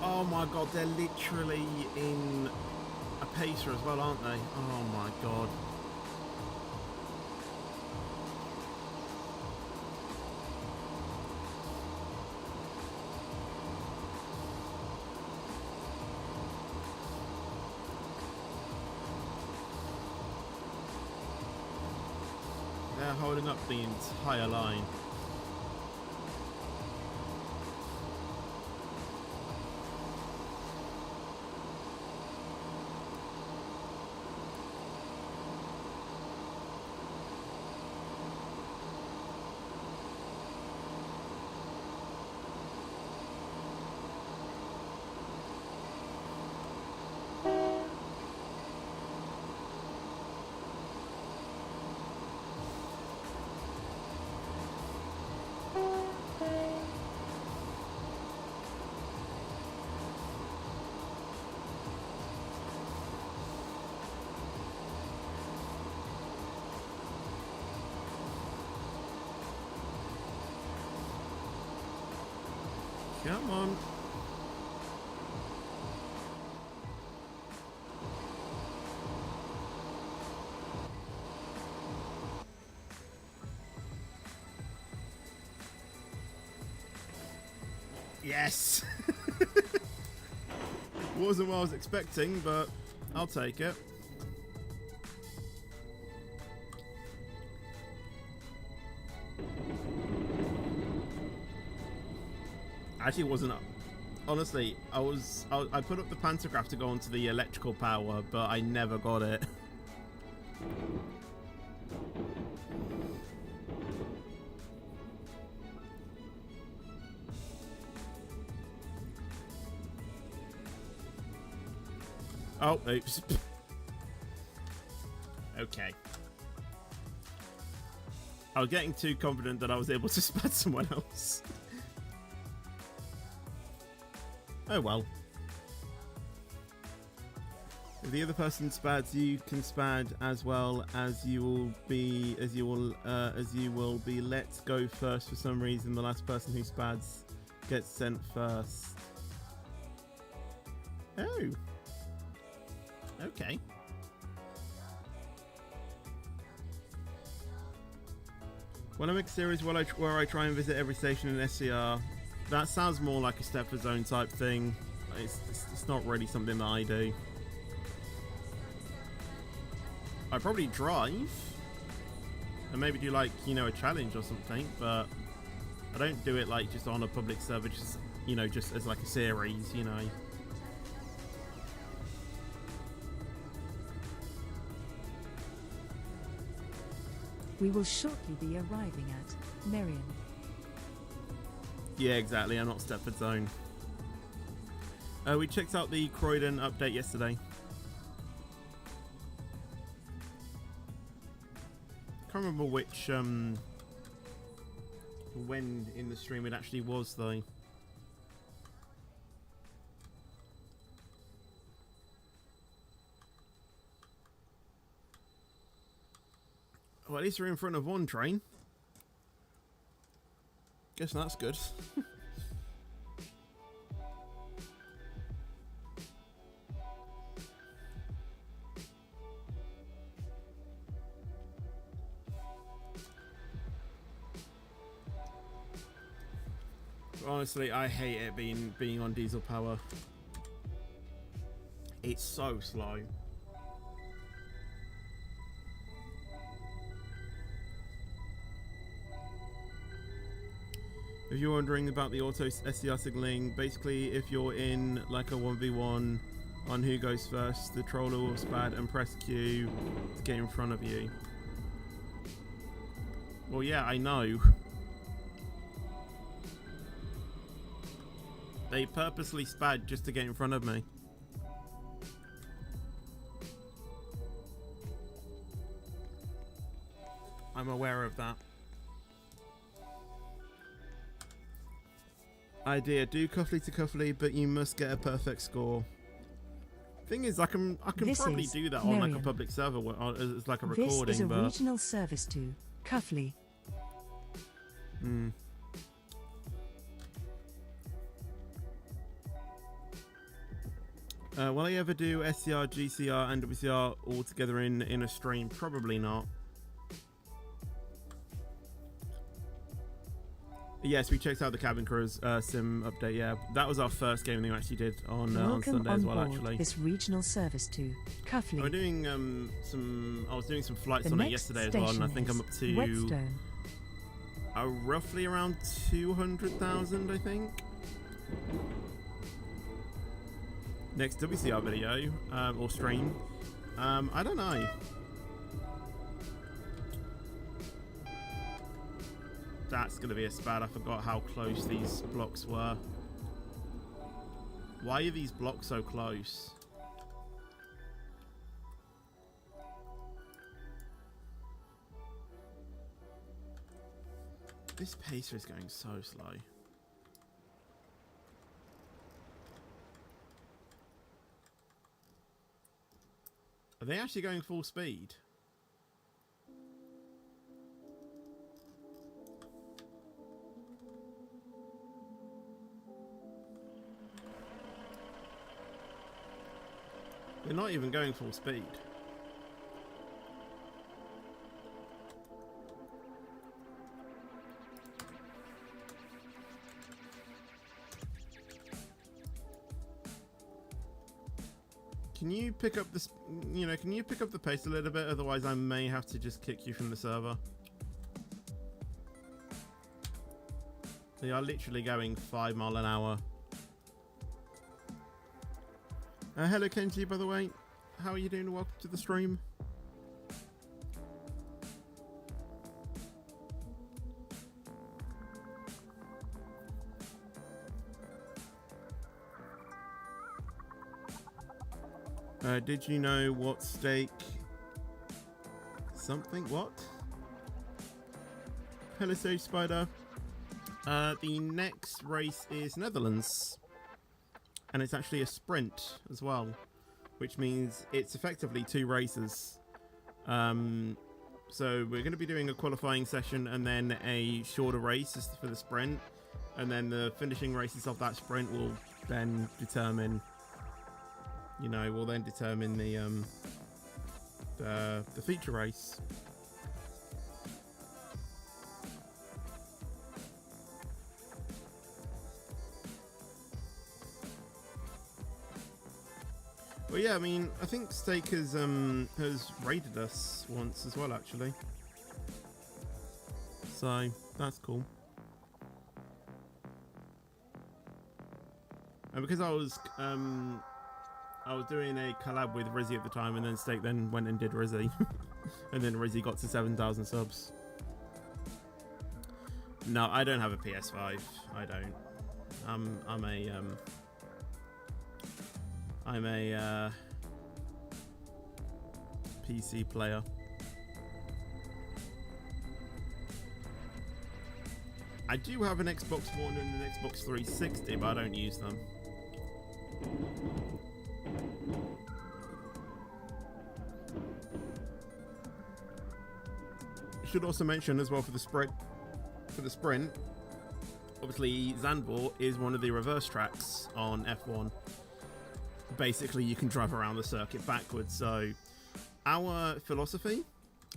[SPEAKER 2] Oh my god, they're literally in a pacer as well, aren't they? Oh my god. They're holding up the entire line. Come on. Yes! Wasn't what I was expecting, but I'll take it. Actually wasn't. Honestly, I put up the pantograph to go onto the electrical power, but I never got it. Oh, oops. Okay. I was getting too confident that I was able to spad someone else. Oh well. If the other person spads, you can spad as well as you will be let go first for some reason. The last person who spads gets sent first. Oh. Okay. When I make a series where I try and visit every station in SCR, that sounds more like a Stepford Zone type thing. It's not really something that I do. I probably drive and maybe do like, you know, a challenge or something, but I don't do it like just on a public server, just, you know, just as like a series, you know.
[SPEAKER 3] We will shortly be arriving at Merion.
[SPEAKER 2] Yeah, exactly. I'm not Stepford Zone. We checked out the Croydon update yesterday. Can't remember which when in the stream it actually was though. Well, at least we're in front of one train. Guess that's good. Honestly, I hate it being on diesel power. It's so slow. If you're wondering about the auto SCR signaling, basically if you're in like a 1v1 on who goes first, the troller will spad and press Q to get in front of you. Well, yeah, I know. They purposely spad just to get in front of me. I'm aware of that. Idea: do cuffly to cuffly, but you must get a perfect score. Thing is, I can probably do that on like a public server as like a recording.
[SPEAKER 3] This is a
[SPEAKER 2] but
[SPEAKER 3] regional service to Cuffley.
[SPEAKER 2] Will I ever do SCR, GCR, and WCR all together in a stream? Probably not. Yes, we checked out the Cabin Crew's sim update. Yeah, that was our first game that we actually did on Sunday as well. Actually,
[SPEAKER 3] this regional service to Cuffley.
[SPEAKER 2] I'm doing I was doing some flights on it yesterday as well, and I think I'm up to
[SPEAKER 3] Whetstone.
[SPEAKER 2] Roughly around 200,000, I think. Next WCR video or stream, I don't know. That's gonna be a spad. I forgot how close these blocks were. Why are these blocks so close? This pacer is going so slow. Are they actually going full speed? They're not even going full speed. Can you pick up this, you know, can you pick up the pace a little bit? Otherwise I may have to just kick you from the server. They are literally going 5 miles an hour. Hello Kenji, by the way. How are you doing? Welcome to the stream. Did you know what stake? Something? What? Hello, Sage Spider. The next race is Netherlands, and it's actually a sprint as well, which means it's effectively 2 races. So we're going to be doing a qualifying session and then a shorter race just for the sprint, and then the finishing races of that sprint will then determine, the feature race. Well, yeah, I mean, I think Steak has raided us once as well, actually. So that's cool. And because I was doing a collab with Rizzy at the time, and then Steak then went and did Rizzy, and then Rizzy got to 7,000 subs. No, I don't have a PS5. I don't. I'm a PC player. I do have an Xbox One and an Xbox 360, but I don't use them. Should also mention as well for the sprint, obviously Zandvoort is one of the reverse tracks on F1. Basically, you can drive around the circuit backwards. So our philosophy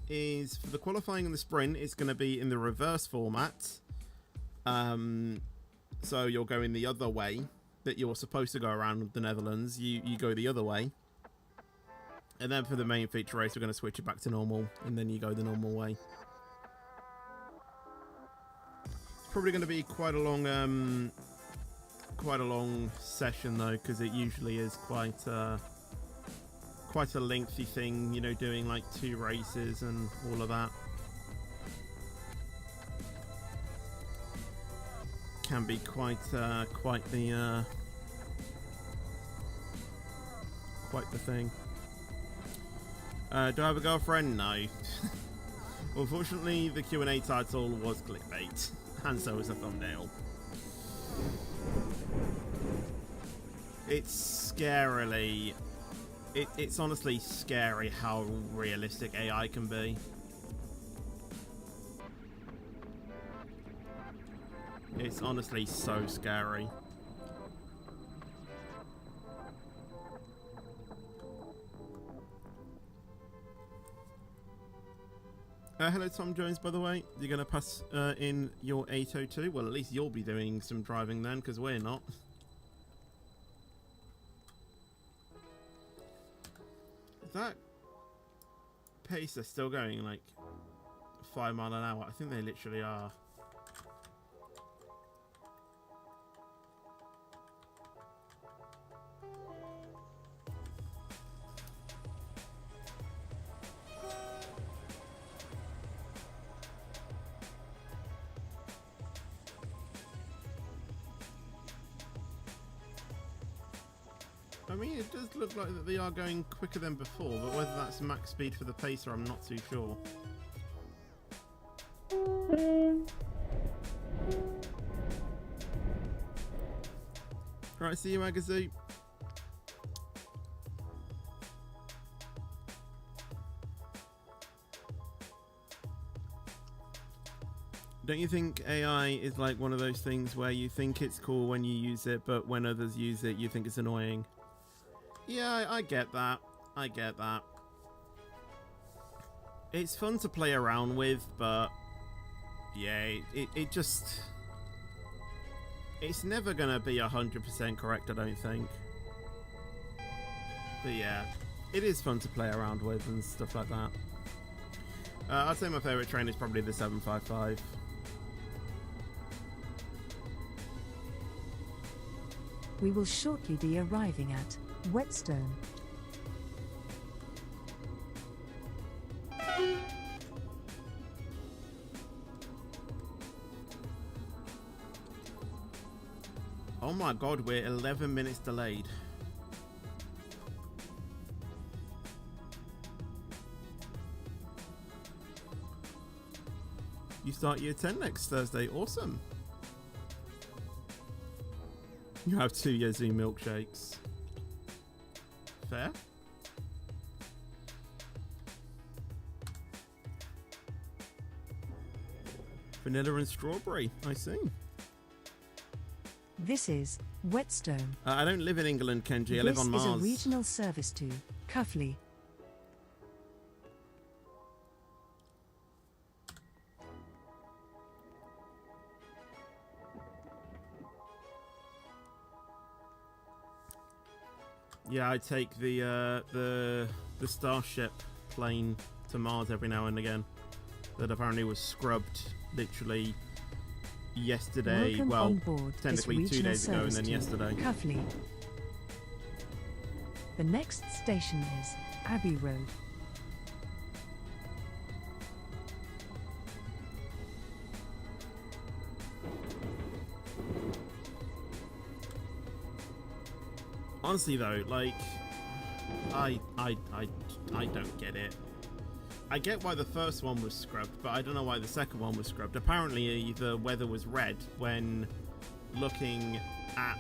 [SPEAKER 2] is for the qualifying and the sprint, it's going to be in the reverse format. So you're going the other way that you're supposed to go around the Netherlands. You go the other way. And then for the main feature race, we're going to switch it back to normal, and then you go the normal way. It's probably going to be quite a long session though, because it usually is quite a lengthy thing, doing like 2 races and all of that. Can be quite the thing. Do I have a girlfriend? No. Unfortunately, the Q&A title was clickbait, and so was the thumbnail. It's scarily... It's honestly scary how realistic AI can be. It's honestly so scary. Hello Tom Jones, by the way. You're going to pass in your 802? Well, at least you'll be doing some driving then, because we're not. Is that pacer still going like 5 miles an hour? I think they literally are. I mean, it does look like that they are going quicker than before, but whether that's max speed for the pacer, I'm not too sure. Right, see you, Magazoo. Don't you think AI is like one of those things where you think it's cool when you use it, but when others use it, you think it's annoying? Yeah, I get that. I get that. It's fun to play around with, but yeah, it just... It's never gonna be 100% correct, I don't think. But yeah, it is fun to play around with and stuff like that. I'd say my favourite train is probably the 755.
[SPEAKER 3] We will shortly be arriving at Whetstone.
[SPEAKER 2] Oh my god, we're 11 minutes delayed. You start year 10 next Thursday. Awesome. You have 2 Yazoo milkshakes. Fair. Vanilla and strawberry. I see.
[SPEAKER 3] This is Whetstone.
[SPEAKER 2] I don't live in England, Kenji. I live on Mars.
[SPEAKER 3] This is a regional service to Cuffley.
[SPEAKER 2] Yeah, I take the Starship plane to Mars every now and again. That apparently was scrubbed literally yesterday.
[SPEAKER 3] Welcome
[SPEAKER 2] well,
[SPEAKER 3] on board
[SPEAKER 2] technically
[SPEAKER 3] this
[SPEAKER 2] 2 days ago, and
[SPEAKER 3] regional
[SPEAKER 2] then
[SPEAKER 3] service to
[SPEAKER 2] yesterday.
[SPEAKER 3] Cuffley. The next station is Abbey Road.
[SPEAKER 2] Honestly though, like, I don't get it. I get why the first one was scrubbed, but I don't know why the second one was scrubbed. Apparently the weather was red when looking at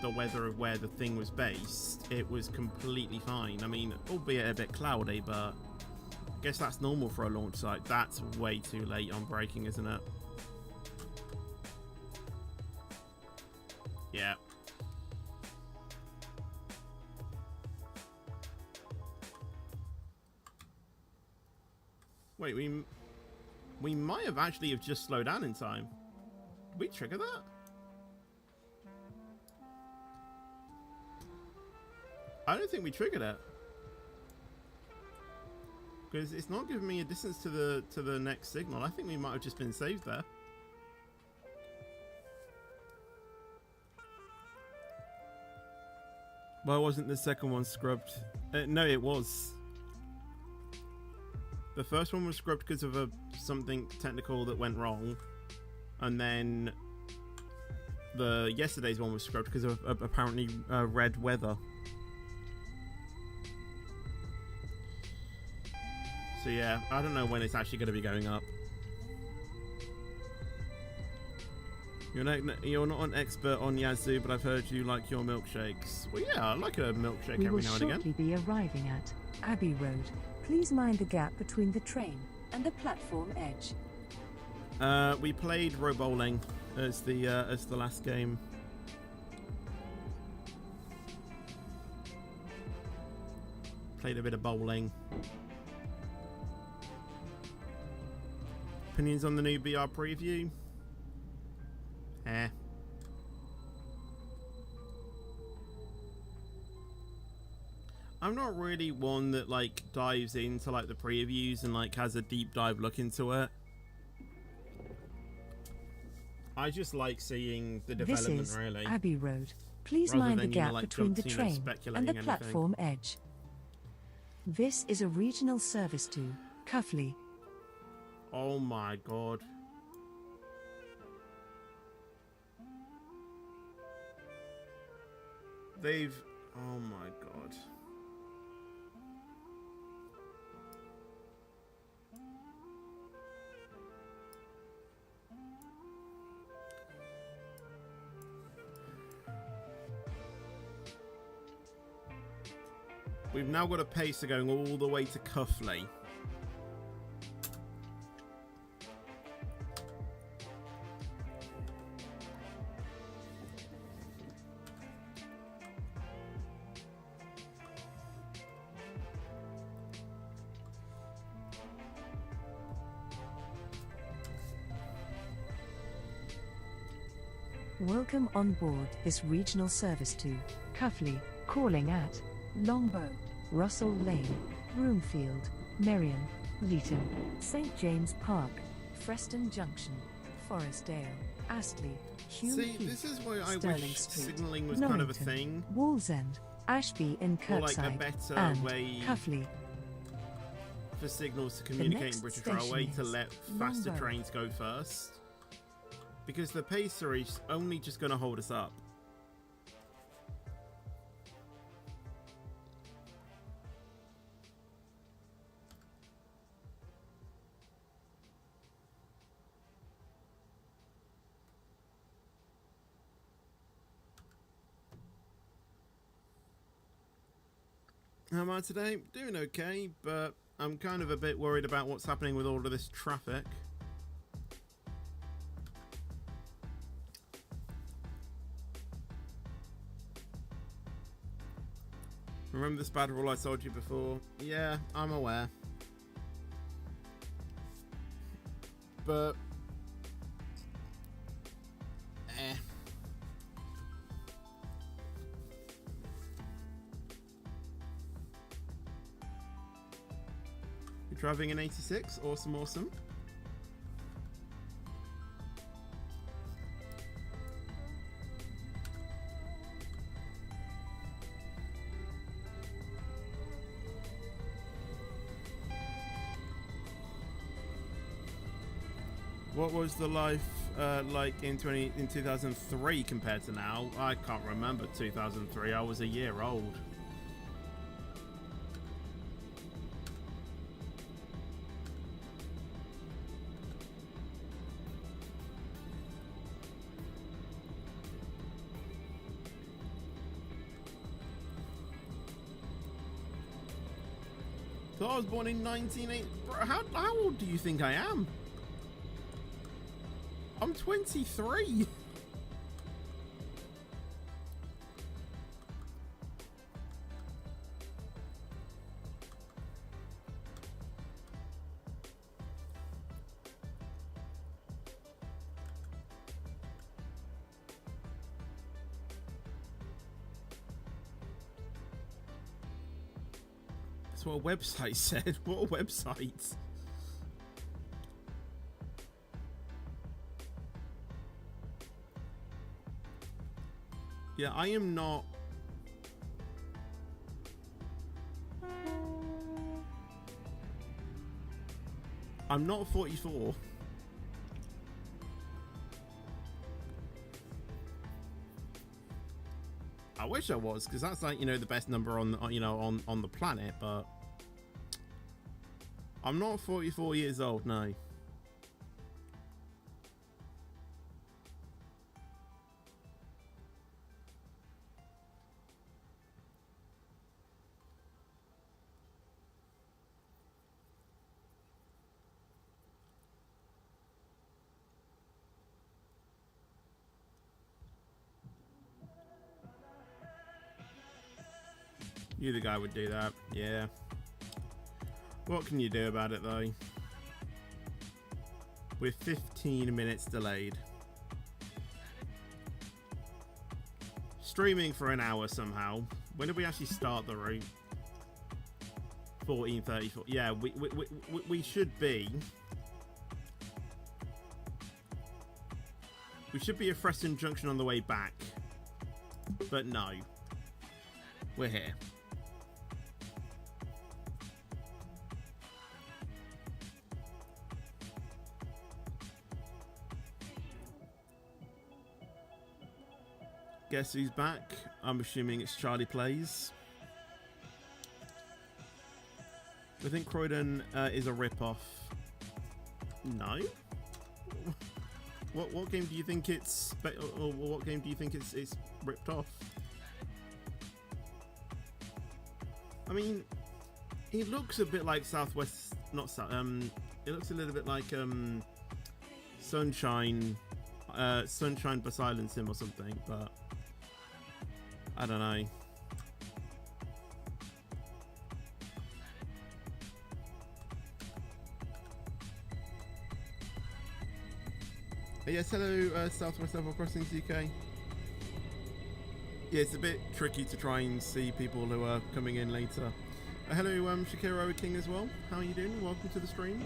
[SPEAKER 2] the weather of where the thing was based. It was completely fine. I mean, albeit a bit cloudy, but I guess that's normal for a launch site. That's way too late on braking, isn't it? Yeah. Wait, we might have actually have just slowed down in time. Did we trigger that? I don't think we triggered it. Because it's not giving me a distance to the next signal. I think we might have just been saved there. Why wasn't the second one scrubbed? No, it was. The first one was scrubbed because of something technical that went wrong, and then yesterday's one was scrubbed because of apparently red weather. So yeah, I don't know when it's actually going to be going up. You're not an expert on Yazoo, but I've heard you like your milkshakes. Well, yeah, I like a milkshake
[SPEAKER 3] We
[SPEAKER 2] every
[SPEAKER 3] will
[SPEAKER 2] now and again.
[SPEAKER 3] shortly be arriving at Abbey Road. Please mind the gap between the train and the platform edge.
[SPEAKER 2] We played row bowling as the last game. Played a bit of bowling. Opinions on the new BR preview? I'm not really one that like dives into like the previews and like has a deep dive look into it. I just like seeing the development,
[SPEAKER 3] this is
[SPEAKER 2] really.
[SPEAKER 3] Abbey Road. Please
[SPEAKER 2] Rather
[SPEAKER 3] mind the
[SPEAKER 2] than, you know,
[SPEAKER 3] gap
[SPEAKER 2] like,
[SPEAKER 3] between the
[SPEAKER 2] jump, you know,
[SPEAKER 3] train and
[SPEAKER 2] speculating
[SPEAKER 3] the
[SPEAKER 2] anything.
[SPEAKER 3] platform edge. This is a regional service to Cuffley.
[SPEAKER 2] Oh my god. Oh my god. We've now got a pacer going all the way to Cuffley.
[SPEAKER 3] Welcome on board this regional service to Cuffley, calling at Longbow, Russell Lane, Broomfield, Merrion, Leeton, St James Park, Freston Junction, Forestdale, Astley, Hume
[SPEAKER 2] See,
[SPEAKER 3] Heath,
[SPEAKER 2] this is why I
[SPEAKER 3] Stirling
[SPEAKER 2] wish
[SPEAKER 3] Street,
[SPEAKER 2] signalling was kind of a
[SPEAKER 3] Norrington,
[SPEAKER 2] thing.
[SPEAKER 3] Wallsend, Ashby and
[SPEAKER 2] Or like a
[SPEAKER 3] Kirkside,
[SPEAKER 2] better
[SPEAKER 3] and
[SPEAKER 2] way
[SPEAKER 3] Cuffley.
[SPEAKER 2] for signals to communicate in
[SPEAKER 3] next
[SPEAKER 2] British Railway
[SPEAKER 3] station
[SPEAKER 2] to
[SPEAKER 3] is
[SPEAKER 2] let faster
[SPEAKER 3] Longbow.
[SPEAKER 2] trains go first. Because the pacer is only just going to hold us up. How am I today? Doing okay, but I'm kind of a bit worried about what's happening with all of this traffic. Remember this bad rule I told you before? Yeah, I'm aware. But... You're driving an 86? Awesome, awesome. What was the life like in 2003 compared to now? I can't remember 2003. I was a year old. So I was born in 1980. How old do you think I am? I'm 23. That's what a website said. What a website. Yeah, I am not. I'm not 44. I wish I was, because that's like, you know, the best number on, you know, on the planet, but I'm not 44 years old, no. You the guy would do that, yeah. What can you do about it though? We're 15 minutes delayed. Streaming for an hour somehow. When did we actually start the route? 14:34. Yeah, we should be. We should be at Preston Junction on the way back. But no. We're here. Guess who's back? I'm assuming it's Charlie Plays. I think Croydon is a rip-off. No? What game do you think it's... Or what game do you think it's ripped off? I mean, it looks a bit like Southwest... Not South... It looks a little bit like Sunshine... Sunshine by Silent Sim or something, but... I don't know. Yes, hello, Southwest Level Crossings UK. Yeah, it's a bit tricky to try and see people who are coming in later. Hello, Shakiro King as well. How are you doing? Welcome to the stream.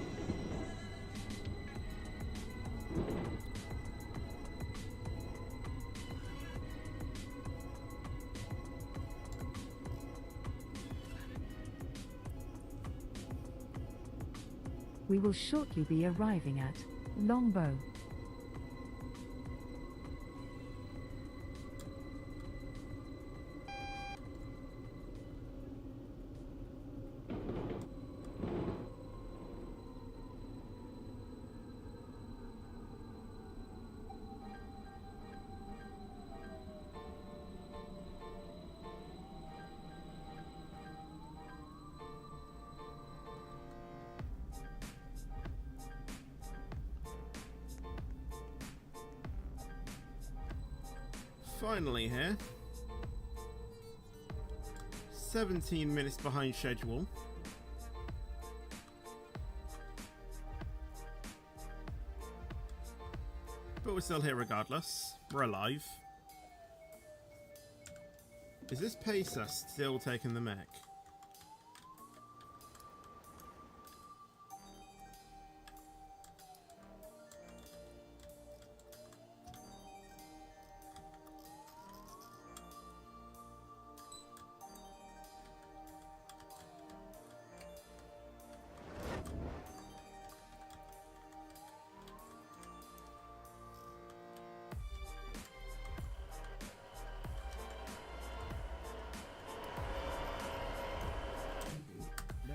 [SPEAKER 3] We will shortly be arriving at Longbow.
[SPEAKER 2] finally here. 17 minutes behind schedule. But we're still here regardless. We're alive. Is this Pacer still taking the mech?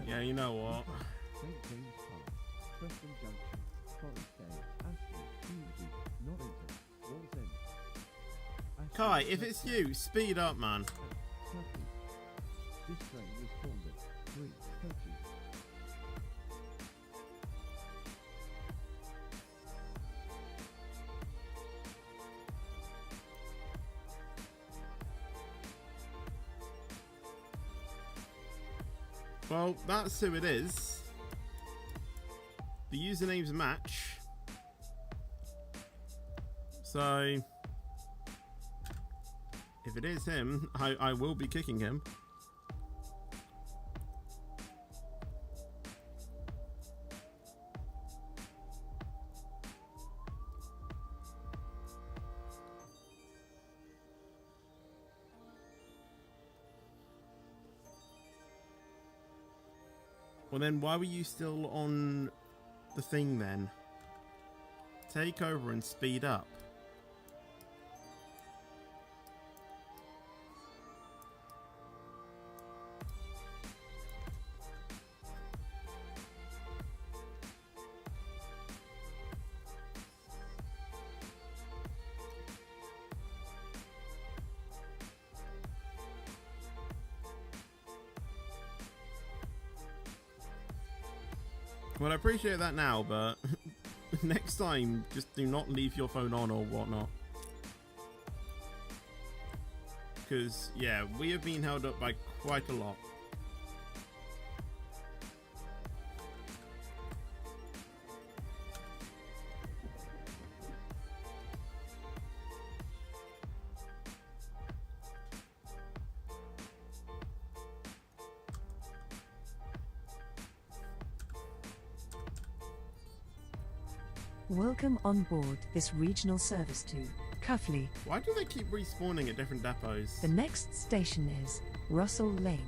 [SPEAKER 2] Yeah, you know what?
[SPEAKER 4] St. James Park, Preston Junction, Forest Day, Ashley, Queensby, Norrington, Walls End. Ashley,
[SPEAKER 2] Kai, if it's you, speed up, man.
[SPEAKER 4] and Tuffy. This train was formed at 3 coaches.
[SPEAKER 2] Well, that's who it is. The usernames match. So, if it is him, I will be kicking him. Well then, why were you still on the thing then? Take over and speed up. Well, I appreciate that now, but next time, just do not leave your phone on or whatnot. Because, yeah, we have been held up by quite a lot.
[SPEAKER 3] Welcome on board this regional service to Cuffley.
[SPEAKER 2] Why do they keep respawning at different depots?
[SPEAKER 3] The next station is Russell Lane.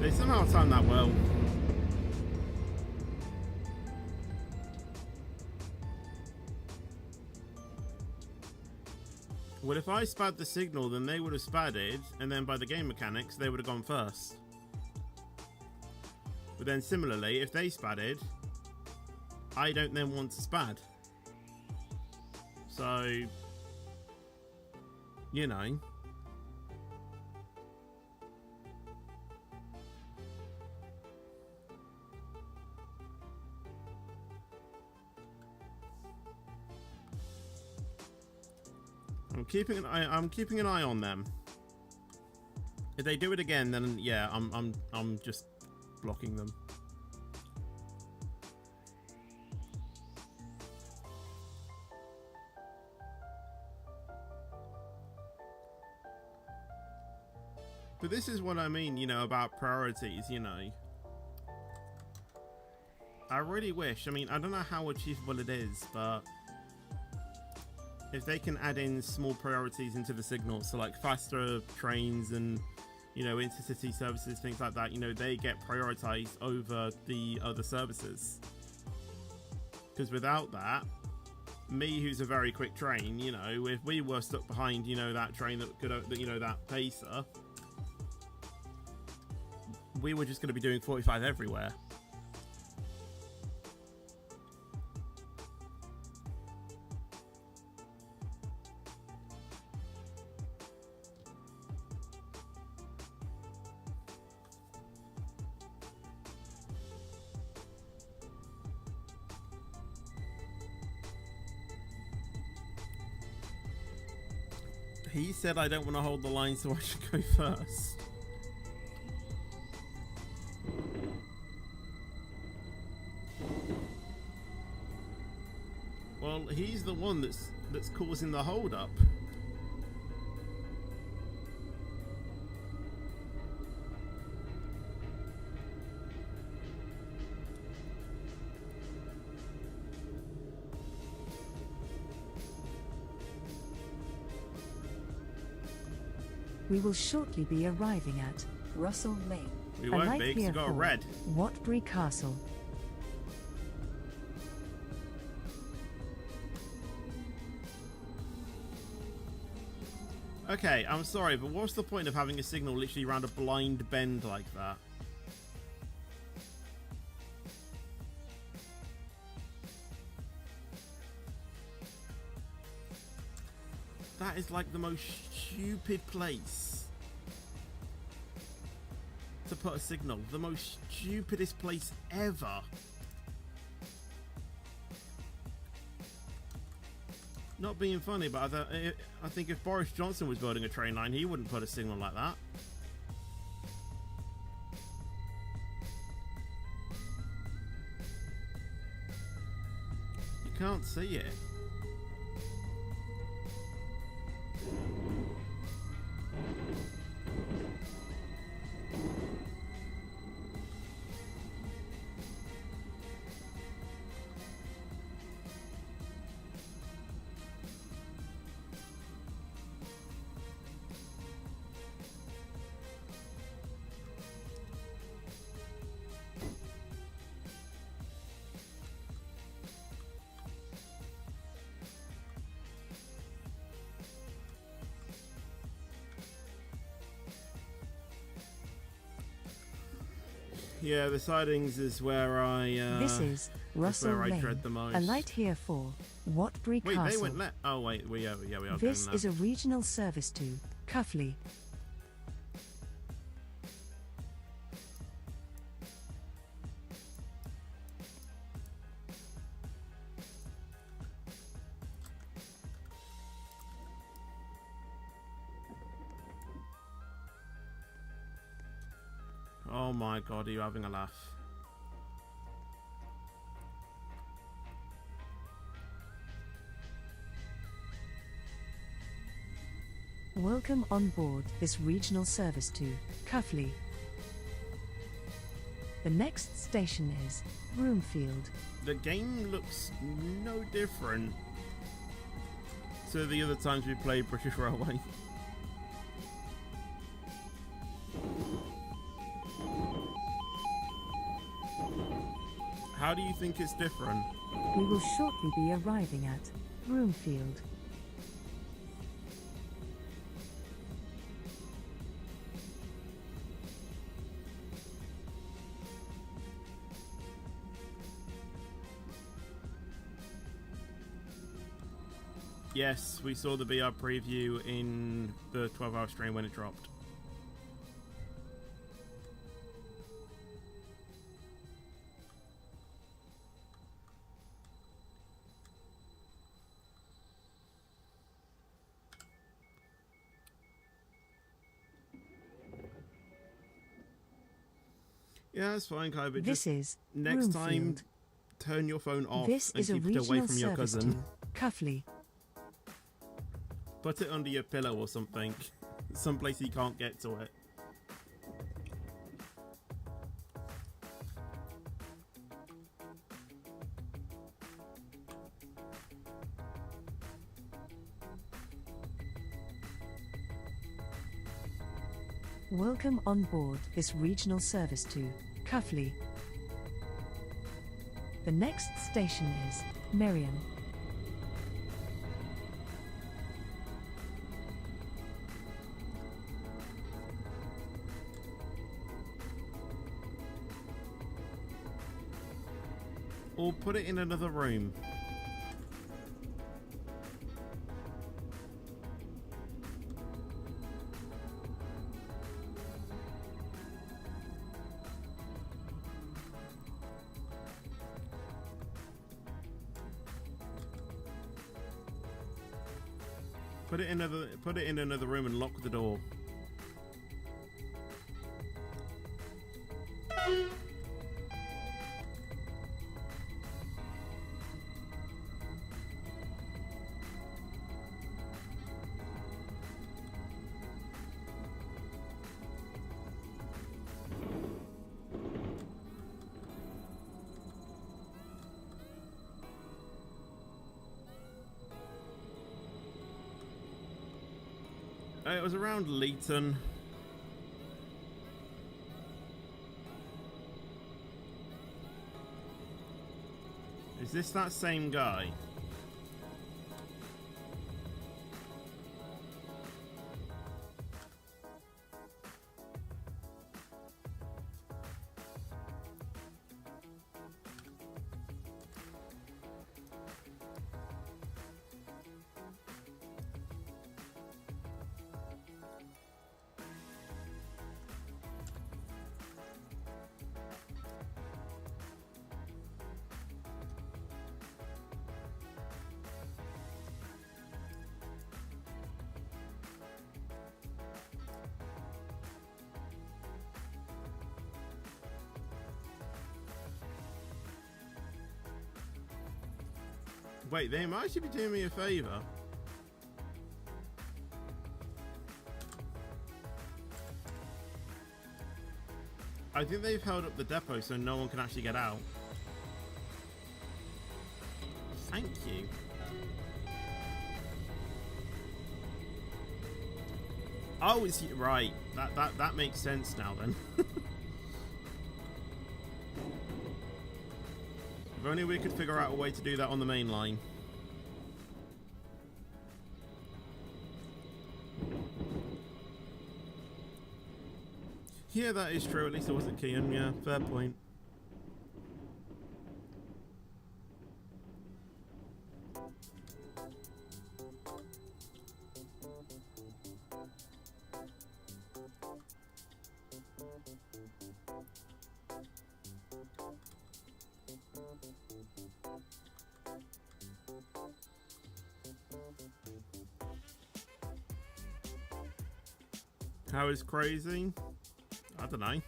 [SPEAKER 3] They somehow timed that well. Well, if I spad the signal, then they would have spadded, and then by the game mechanics, they would have gone first. But then similarly, if they spadded, I don't then want to spad. So, you know. I'm keeping an eye on them. If they do it again, then yeah, I'm just blocking them.
[SPEAKER 2] But this is what I mean, you know, about priorities, you know. I really wish, I mean, I don't know how achievable it is, but if they can add in small priorities into the signal, so like faster trains and, you know, intercity services, things like that, you know, they get prioritized over the other services. Because without that, me, who's a very quick train, you know, if we were stuck behind, you know, that train that could, you know, that pacer, we were just going to be doing 45 everywhere. He said I don't want to hold the line, so I should go first. Well, he's the one that's causing the hold up.
[SPEAKER 3] We will shortly be arriving at Russell Lane.
[SPEAKER 2] We
[SPEAKER 3] A
[SPEAKER 2] won't
[SPEAKER 3] light
[SPEAKER 2] be, 'cause
[SPEAKER 3] clear
[SPEAKER 2] you got a
[SPEAKER 3] for
[SPEAKER 2] red.
[SPEAKER 3] Watbury Castle.
[SPEAKER 2] Okay, I'm sorry, but what's the point of having a signal literally around a blind bend like that? That is like the most stupid place to put a signal. The most stupidest place ever. Not being funny, but I think if Boris Johnson was building a train line, he wouldn't put a signal like that. You can't see it. Yeah, the sidings is where I.
[SPEAKER 3] This is Russell
[SPEAKER 2] where I
[SPEAKER 3] Lane.
[SPEAKER 2] dread the most.
[SPEAKER 3] A light here for Watbury
[SPEAKER 2] Wait,
[SPEAKER 3] Castle.
[SPEAKER 2] they went left. Oh wait, we are.
[SPEAKER 3] This
[SPEAKER 2] going
[SPEAKER 3] is a regional service to Cuffley.
[SPEAKER 2] Oh my god, are you having a laugh?
[SPEAKER 3] Welcome on board this regional service to Cuffley. The next station is Broomfield.
[SPEAKER 2] The game looks no different to the other times we played British Railway. How do you think it's different?
[SPEAKER 3] We will shortly be arriving at Broomfield.
[SPEAKER 2] Yes, we saw the BR preview in the 12-hour stream when it dropped. Yeah, it's fine, Kai, but
[SPEAKER 3] This
[SPEAKER 2] just
[SPEAKER 3] is
[SPEAKER 2] next time,
[SPEAKER 3] Broomfield.
[SPEAKER 2] turn your phone off
[SPEAKER 3] This
[SPEAKER 2] and
[SPEAKER 3] is a
[SPEAKER 2] keep it away
[SPEAKER 3] regional
[SPEAKER 2] from your
[SPEAKER 3] service
[SPEAKER 2] cousin.
[SPEAKER 3] to Cuffley.
[SPEAKER 2] Put it under your pillow or something. Someplace he can't get to it.
[SPEAKER 3] Welcome on board this regional service to Cuffley. The next station is Merion.
[SPEAKER 2] Or put it in another room. Put it in another room and lock the door. It was around Leeton. Is this that same guy? Wait, they might actually be doing me a favor. I think they've held up the depot so no one can actually get out. Thank you. Oh, it's right. That makes sense now then. If only we could figure out a way to do that on the main line. Yeah, that is true. At least I wasn't keying. Yeah, fair point. How is crazy? I don't know.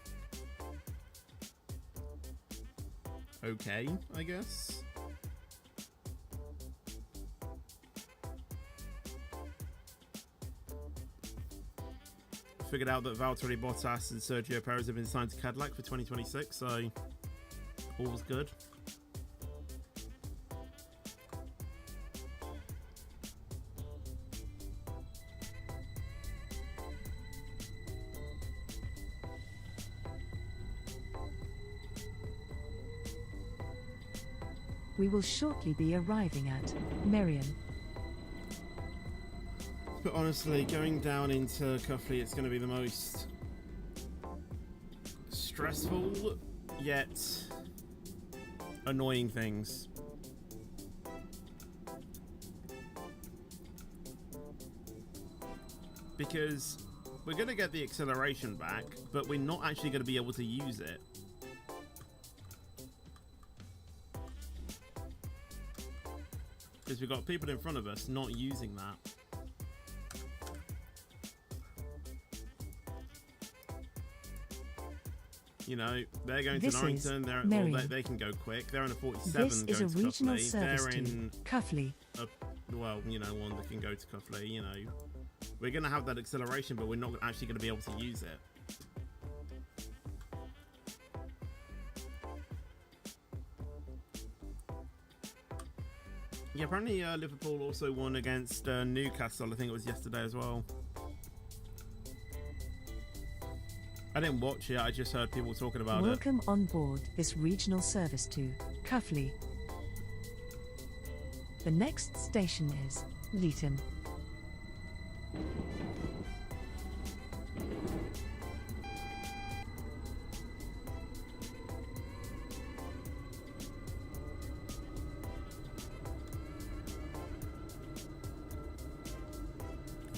[SPEAKER 2] Okay, I guess. Figured out that Valtteri Bottas and Sergio Perez have been signed to Cadillac for 2026, so all's good.
[SPEAKER 3] We will shortly be arriving at Merion.
[SPEAKER 2] But honestly, going down into Cuffley, it's going to be the most stressful yet annoying things. Because we're going to get the acceleration back, but we're not actually going to be able to use it. Because we've got people in front of us not using that. You know, they're going to Norrington, they can go quick. They're in a 47
[SPEAKER 3] This is a
[SPEAKER 2] going to
[SPEAKER 3] regional
[SPEAKER 2] Cuffley.
[SPEAKER 3] service
[SPEAKER 2] They're
[SPEAKER 3] to
[SPEAKER 2] in
[SPEAKER 3] Cuffley.
[SPEAKER 2] well, you know, one that can go to Cuffley, you know. We're going to have that acceleration, but we're not actually going to be able to use it. Yeah, apparently Liverpool also won against Newcastle. I think it was yesterday as well. I didn't watch it, I just heard people talking about it.
[SPEAKER 3] Welcome on board this regional service to Cuffley. The next station is Leeton.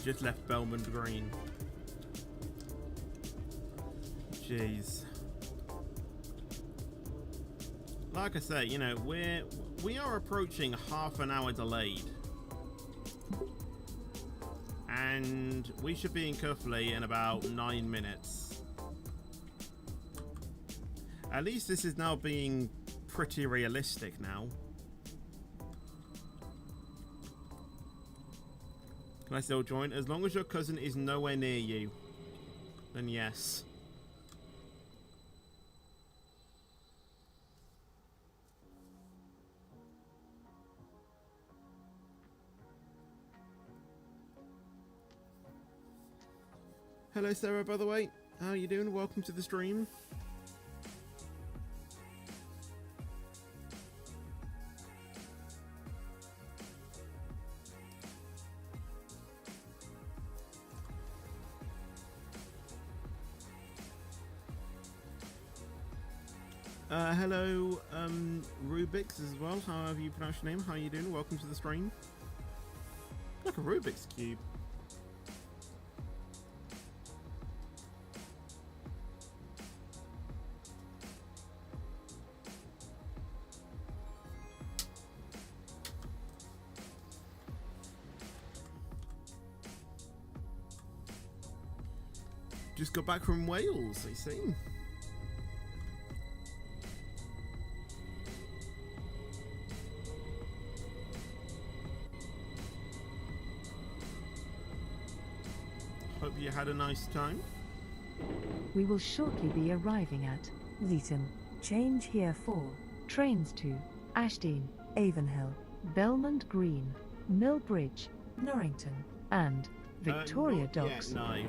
[SPEAKER 2] Just left Belmont Green. Jeez. Like I say, you know, we are approaching half an hour delayed. And we should be in Cuffley in about 9 minutes. At least this is now being pretty realistic now. Can I still join? As long as your cousin is nowhere near you, then yes. Hello Sarah, by the way. How are you doing? Welcome to the stream. Hello, Rubik's as well. How have you pronounced your name? How are you doing? Welcome to the stream. Like a Rubik's Cube. Just got back from Wales, I see. Hope you had a nice time.
[SPEAKER 3] We will shortly be arriving at Leeton. Change here for trains to Ashdean, Avonhill, Belmont Green, Millbridge, Norrington, and Victoria
[SPEAKER 2] Not
[SPEAKER 3] Docks.
[SPEAKER 2] yet, no.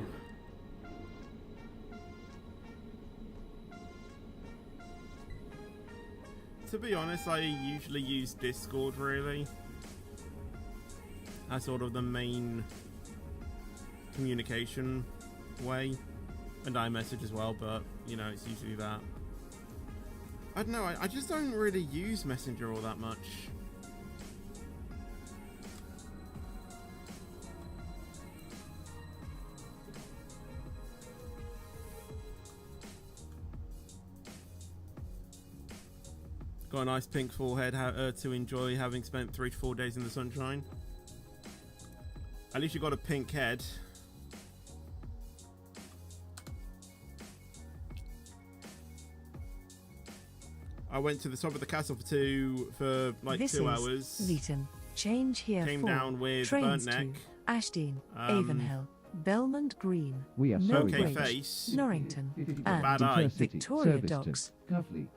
[SPEAKER 2] To be honest, I usually use Discord really. That's sort of the main communication way. And iMessage as well, but you know, it's usually that. I don't know, I just don't really use Messenger all that much. Got a nice pink forehead to enjoy, having spent 3 to 4 days in the sunshine. At least you got a pink head. I went to the top of the castle for like
[SPEAKER 3] This
[SPEAKER 2] 2
[SPEAKER 3] is
[SPEAKER 2] hours.
[SPEAKER 3] Leeton. Change here
[SPEAKER 2] Came
[SPEAKER 3] for
[SPEAKER 2] down with
[SPEAKER 3] trains
[SPEAKER 2] burnt neck.
[SPEAKER 3] to Ashdean, Avonhill, Belmont Green,
[SPEAKER 4] We are sorry.
[SPEAKER 2] Okay,
[SPEAKER 3] Millbridge,
[SPEAKER 2] face.
[SPEAKER 3] Norrington,
[SPEAKER 2] Bad
[SPEAKER 3] and
[SPEAKER 2] eye.
[SPEAKER 3] Victoria
[SPEAKER 4] Service to
[SPEAKER 3] Docks.
[SPEAKER 4] Cuffley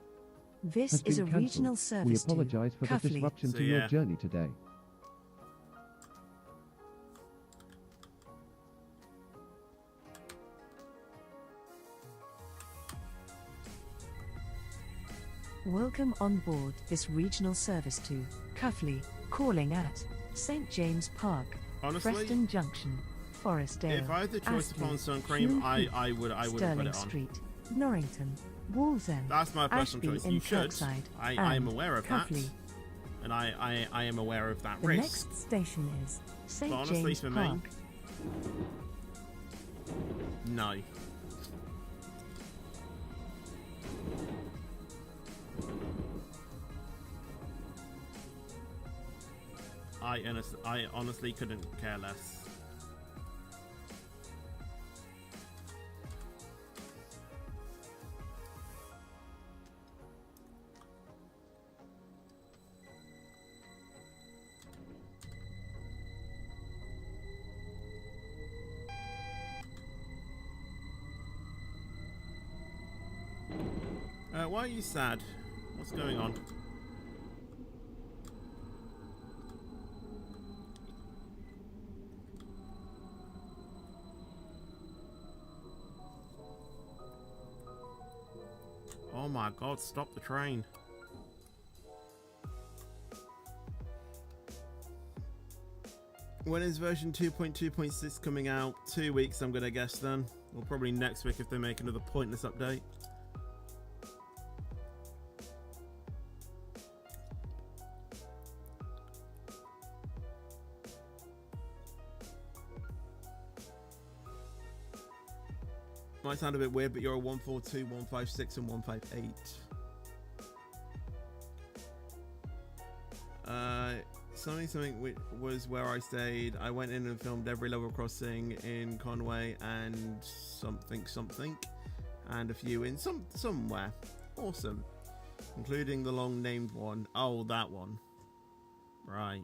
[SPEAKER 3] This
[SPEAKER 4] has
[SPEAKER 3] is a
[SPEAKER 4] been
[SPEAKER 3] regional
[SPEAKER 4] cancelled. We
[SPEAKER 3] service to
[SPEAKER 4] apologize for the
[SPEAKER 3] Cuffley.
[SPEAKER 4] disruption
[SPEAKER 2] So,
[SPEAKER 4] to
[SPEAKER 2] yeah.
[SPEAKER 4] your journey today.
[SPEAKER 3] Welcome on board this regional service to Cuffley, calling at St James Park,
[SPEAKER 2] Honestly,
[SPEAKER 3] Preston Junction, Forestdale,
[SPEAKER 2] if I had the choice to put on
[SPEAKER 3] Astley,
[SPEAKER 2] sun cream,
[SPEAKER 3] Hume Heath,
[SPEAKER 2] I would have put
[SPEAKER 3] Stirling
[SPEAKER 2] it on.
[SPEAKER 3] Street, Norrington, Wallsend,
[SPEAKER 2] That's my personal
[SPEAKER 3] Ashby
[SPEAKER 2] choice.
[SPEAKER 3] in
[SPEAKER 2] You should.
[SPEAKER 3] Kirkside,
[SPEAKER 2] I am
[SPEAKER 3] and
[SPEAKER 2] aware of
[SPEAKER 3] Cuffley.
[SPEAKER 2] that. And I am aware of that
[SPEAKER 3] The
[SPEAKER 2] risk.
[SPEAKER 3] next station is St
[SPEAKER 2] But honestly,
[SPEAKER 3] James
[SPEAKER 2] for me,
[SPEAKER 3] Park.
[SPEAKER 2] No. I honestly couldn't care less. Why are you sad? What's going on? my god, stop the train. When is version 2.2.6 coming out? 2 weeks, I'm gonna guess then. Or probably next week if they make another pointless update. Might sound a bit weird, but you're a 142, 156, and 158. Something which was where I stayed. I went in and filmed every level crossing in Conway and something, and a few in somewhere. Awesome, including the long named one. Oh, that one. Right.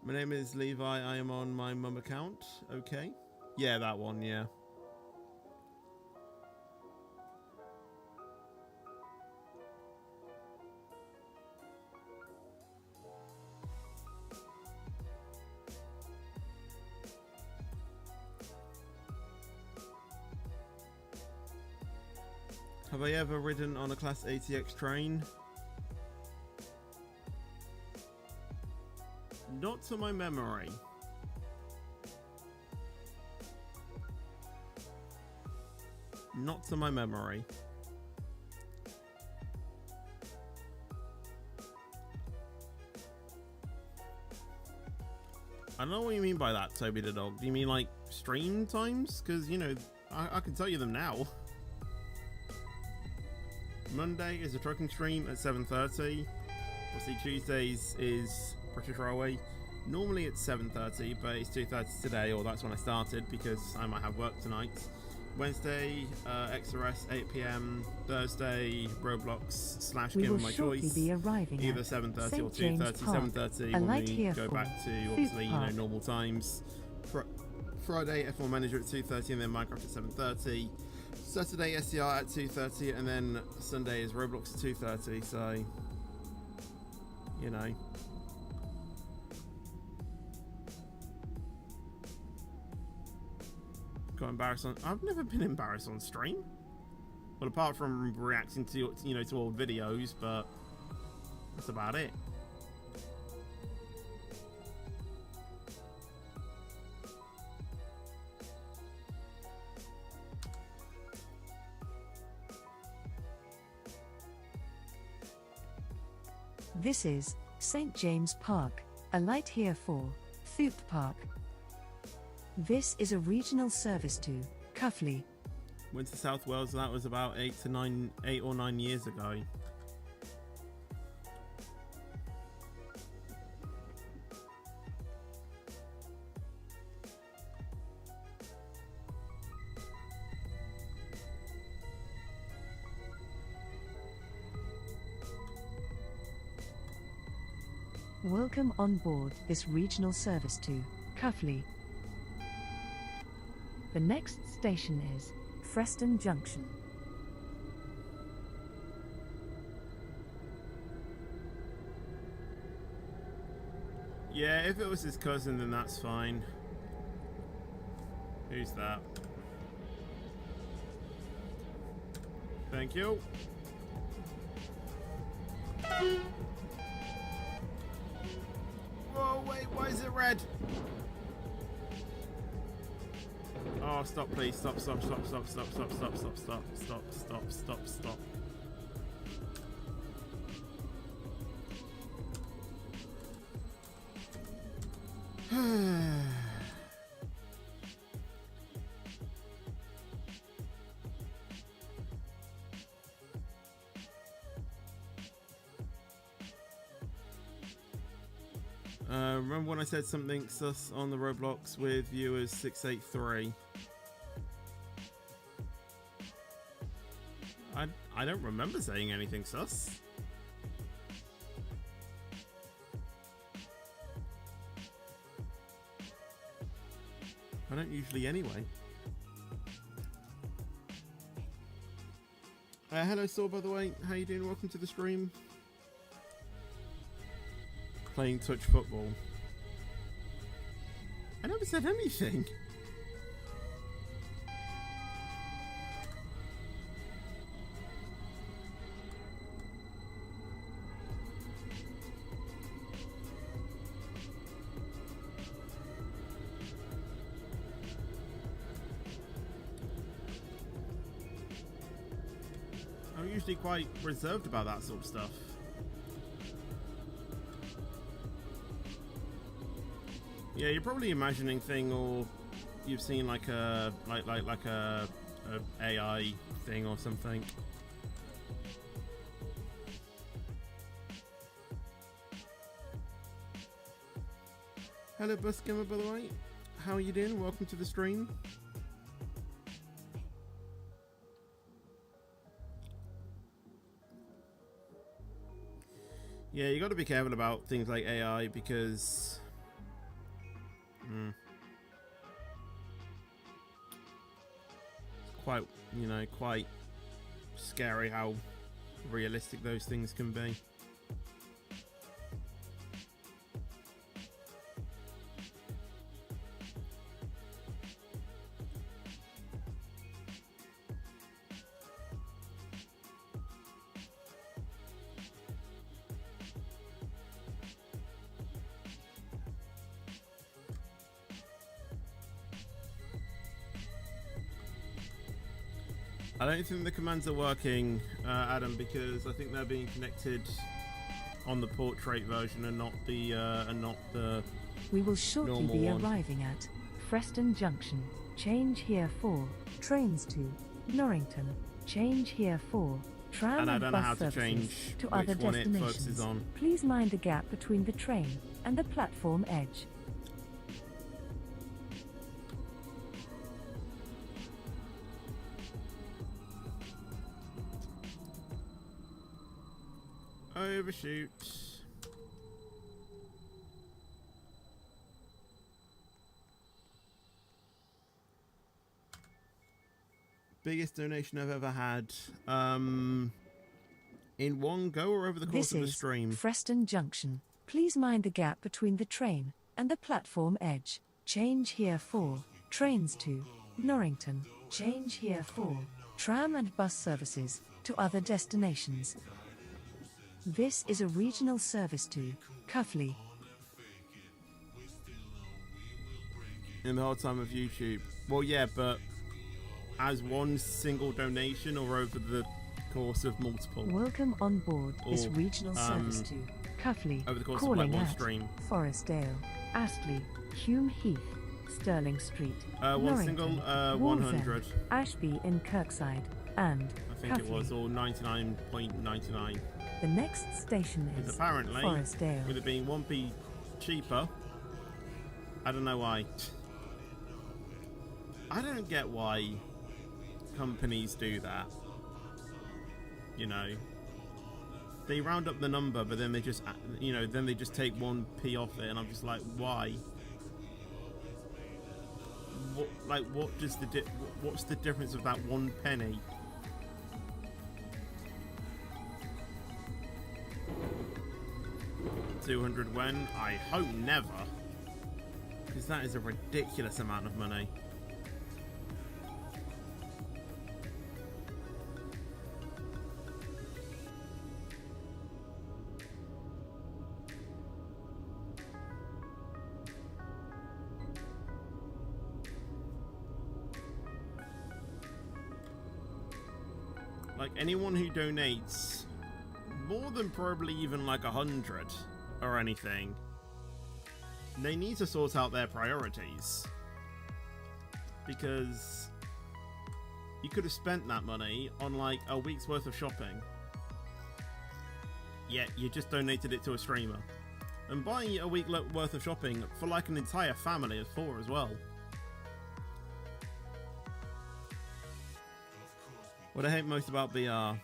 [SPEAKER 2] My name is Levi. I am on my mum account. Okay. Yeah, that one. Yeah. Have I ever ridden on a Class ATX train? Not to my memory. Not to my memory. I don't know what you mean by that, Toby the dog. Do you mean like stream times? Because, you know, I can tell you them now. Monday is a trucking stream at 7:30. Obviously Tuesdays is British Railway. Normally it's 7:30, but it's 2:30 today, or that's when I started because I might have work tonight. Wednesday, XRS 8 PM. Thursday, Roblox / Game of My Choice.
[SPEAKER 3] Be arriving
[SPEAKER 2] either
[SPEAKER 3] at
[SPEAKER 2] 7:30 or
[SPEAKER 3] St. James
[SPEAKER 2] 2:30.
[SPEAKER 3] Park.
[SPEAKER 2] 7:30
[SPEAKER 3] A
[SPEAKER 2] when
[SPEAKER 3] light
[SPEAKER 2] we
[SPEAKER 3] here
[SPEAKER 2] go
[SPEAKER 3] for
[SPEAKER 2] back to
[SPEAKER 3] Food
[SPEAKER 2] obviously
[SPEAKER 3] Park.
[SPEAKER 2] normal times. Friday F1 Manager at 2:30, and then Minecraft at 7:30. Saturday SCR at 2:30, and then Sunday is Roblox at 2:30. So, you know. Got embarrassed on. I've never been embarrassed on stream. Well, apart from reacting to to old videos, but that's about it.
[SPEAKER 3] This is St. James Park, a light here for Food Park. This is a regional service to Cuffley.
[SPEAKER 2] Went to South Wales. That was about 8 or 9 years ago.
[SPEAKER 3] Welcome on board this regional service to Cuffley. The next station is Preston Junction.
[SPEAKER 2] Yeah, if it was his cousin, then that's fine. Who's that? Thank you. Whoa, wait, why is it red? Oh, stop, please. Stop. Remember when I said something sus on the Roblox with viewers 683? I don't remember saying anything sus. I don't usually anyway. Hello Saw, by the way. How you doing? Welcome to the stream. Playing touch football. I never said anything. usually quite reserved about that sort of stuff. Yeah, you're probably imagining thing, or you've seen like a AI thing or something. Hello, Bus Gamer, by the way. How are you doing? Welcome to the stream. Yeah, you got to be careful about things like AI because it's quite, you know, quite scary how realistic those things can be. I don't think the commands are working, Adam, because I think they're being connected on the portrait version and not the
[SPEAKER 3] We will shortly
[SPEAKER 2] normal
[SPEAKER 3] be
[SPEAKER 2] one.
[SPEAKER 3] arriving at Preston Junction. Change here for trains to Norrington. Change here for tram
[SPEAKER 2] And I
[SPEAKER 3] and
[SPEAKER 2] don't know
[SPEAKER 3] bus
[SPEAKER 2] how to
[SPEAKER 3] services
[SPEAKER 2] change
[SPEAKER 3] to
[SPEAKER 2] which
[SPEAKER 3] other
[SPEAKER 2] one it
[SPEAKER 3] destinations.
[SPEAKER 2] focuses on.
[SPEAKER 3] Please mind the gap between the train and the platform edge.
[SPEAKER 2] Overshoot. Biggest donation I've ever had. In one go or over the course
[SPEAKER 3] This
[SPEAKER 2] of the
[SPEAKER 3] is
[SPEAKER 2] stream?
[SPEAKER 3] Preston Junction. Please mind the gap between the train and the platform edge. Change here for trains to Norrington. Change here for tram and bus services to other destinations. This is a regional service to Cuffley.
[SPEAKER 2] In the whole time of YouTube. Well, yeah, but as one single donation or over the course of multiple?
[SPEAKER 3] Welcome on board this
[SPEAKER 2] Or,
[SPEAKER 3] regional service to Cuffley.
[SPEAKER 2] Over the course of
[SPEAKER 3] Calling
[SPEAKER 2] like one
[SPEAKER 3] at
[SPEAKER 2] stream.
[SPEAKER 3] Forestdale, Astley, Hume Heath, Stirling Street,
[SPEAKER 2] One
[SPEAKER 3] Norrington,
[SPEAKER 2] single,
[SPEAKER 3] Wallsend,
[SPEAKER 2] 100.
[SPEAKER 3] Ashby in Kirkside, and
[SPEAKER 2] I think it was,
[SPEAKER 3] Cuffley.
[SPEAKER 2] or 99.99.
[SPEAKER 3] The next station
[SPEAKER 2] Because
[SPEAKER 3] is
[SPEAKER 2] apparently,
[SPEAKER 3] Forestdale.
[SPEAKER 2] with it being 1p cheaper, I don't know why. I don't get why companies do that. You know, they round up the number, but then they just, you know, then they just take 1p off it, and I'm just like, why? What, like, what does the what's the difference of that 1 penny? $200 when? I hope never, because that is a ridiculous amount of money. Like, anyone who donates more than probably even like 100 or anything, they need to sort out their priorities, because you could have spent that money on like a week's worth of shopping, yet you just donated it to a streamer. And buying a week worth of shopping for like an entire family of 4 as well. What I hate most about BR,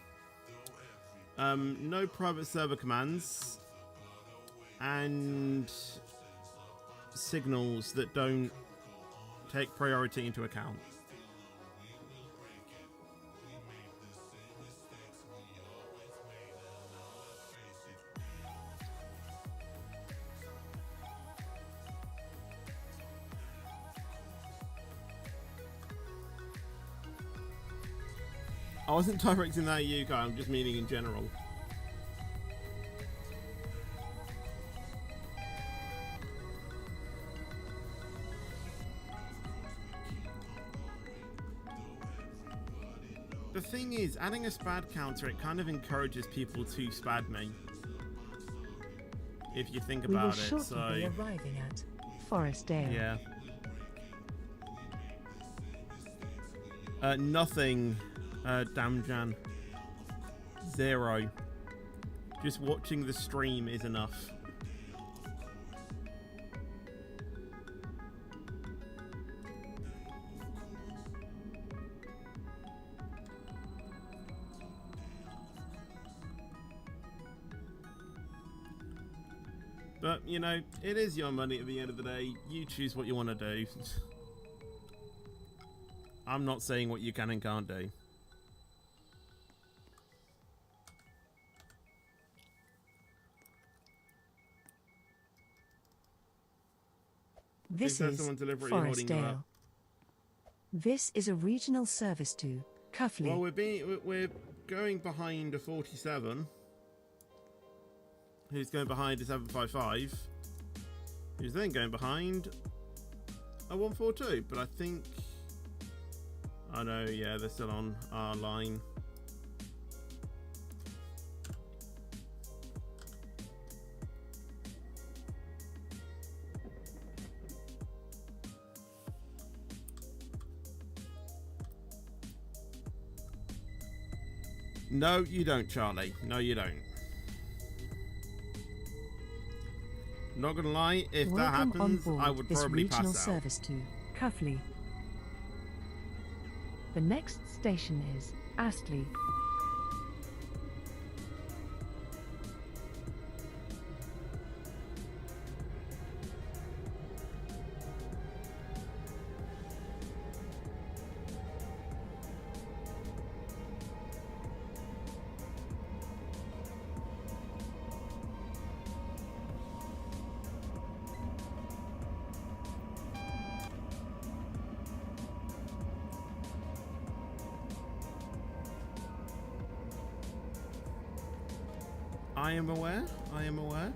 [SPEAKER 2] no private server commands and signals that don't take priority into account. I wasn't directing that at you, Kai, I'm just meaning in general. The the thing is, adding a spad counter, it kind of encourages people to spad me. If you think
[SPEAKER 3] We will
[SPEAKER 2] about it,
[SPEAKER 3] shortly
[SPEAKER 2] so
[SPEAKER 3] be arriving at Forestdale.
[SPEAKER 2] yeah. Nothing, Damjan. 0. Just watching the stream is enough. But, you know, it is your money at the end of the day. You choose what you want to do. I'm not saying what you can and can't do.
[SPEAKER 3] This
[SPEAKER 2] there's
[SPEAKER 3] is
[SPEAKER 2] someone deliberately holding you
[SPEAKER 3] Forestdale.
[SPEAKER 2] up.
[SPEAKER 3] This is a regional service to Cuffley.
[SPEAKER 2] Well, we're going behind a 47. Who's going behind a 755. Who's then going behind a 142. But I think... I know, yeah, they're still on our line. No, you don't, Charlie. No, you don't. Not gonna lie, if that
[SPEAKER 3] Welcome on
[SPEAKER 2] happens,
[SPEAKER 3] board
[SPEAKER 2] I would
[SPEAKER 3] this
[SPEAKER 2] probably
[SPEAKER 3] regional
[SPEAKER 2] pass out.
[SPEAKER 3] service to Cuffley. The next station is Astley.
[SPEAKER 2] I am aware. I am aware.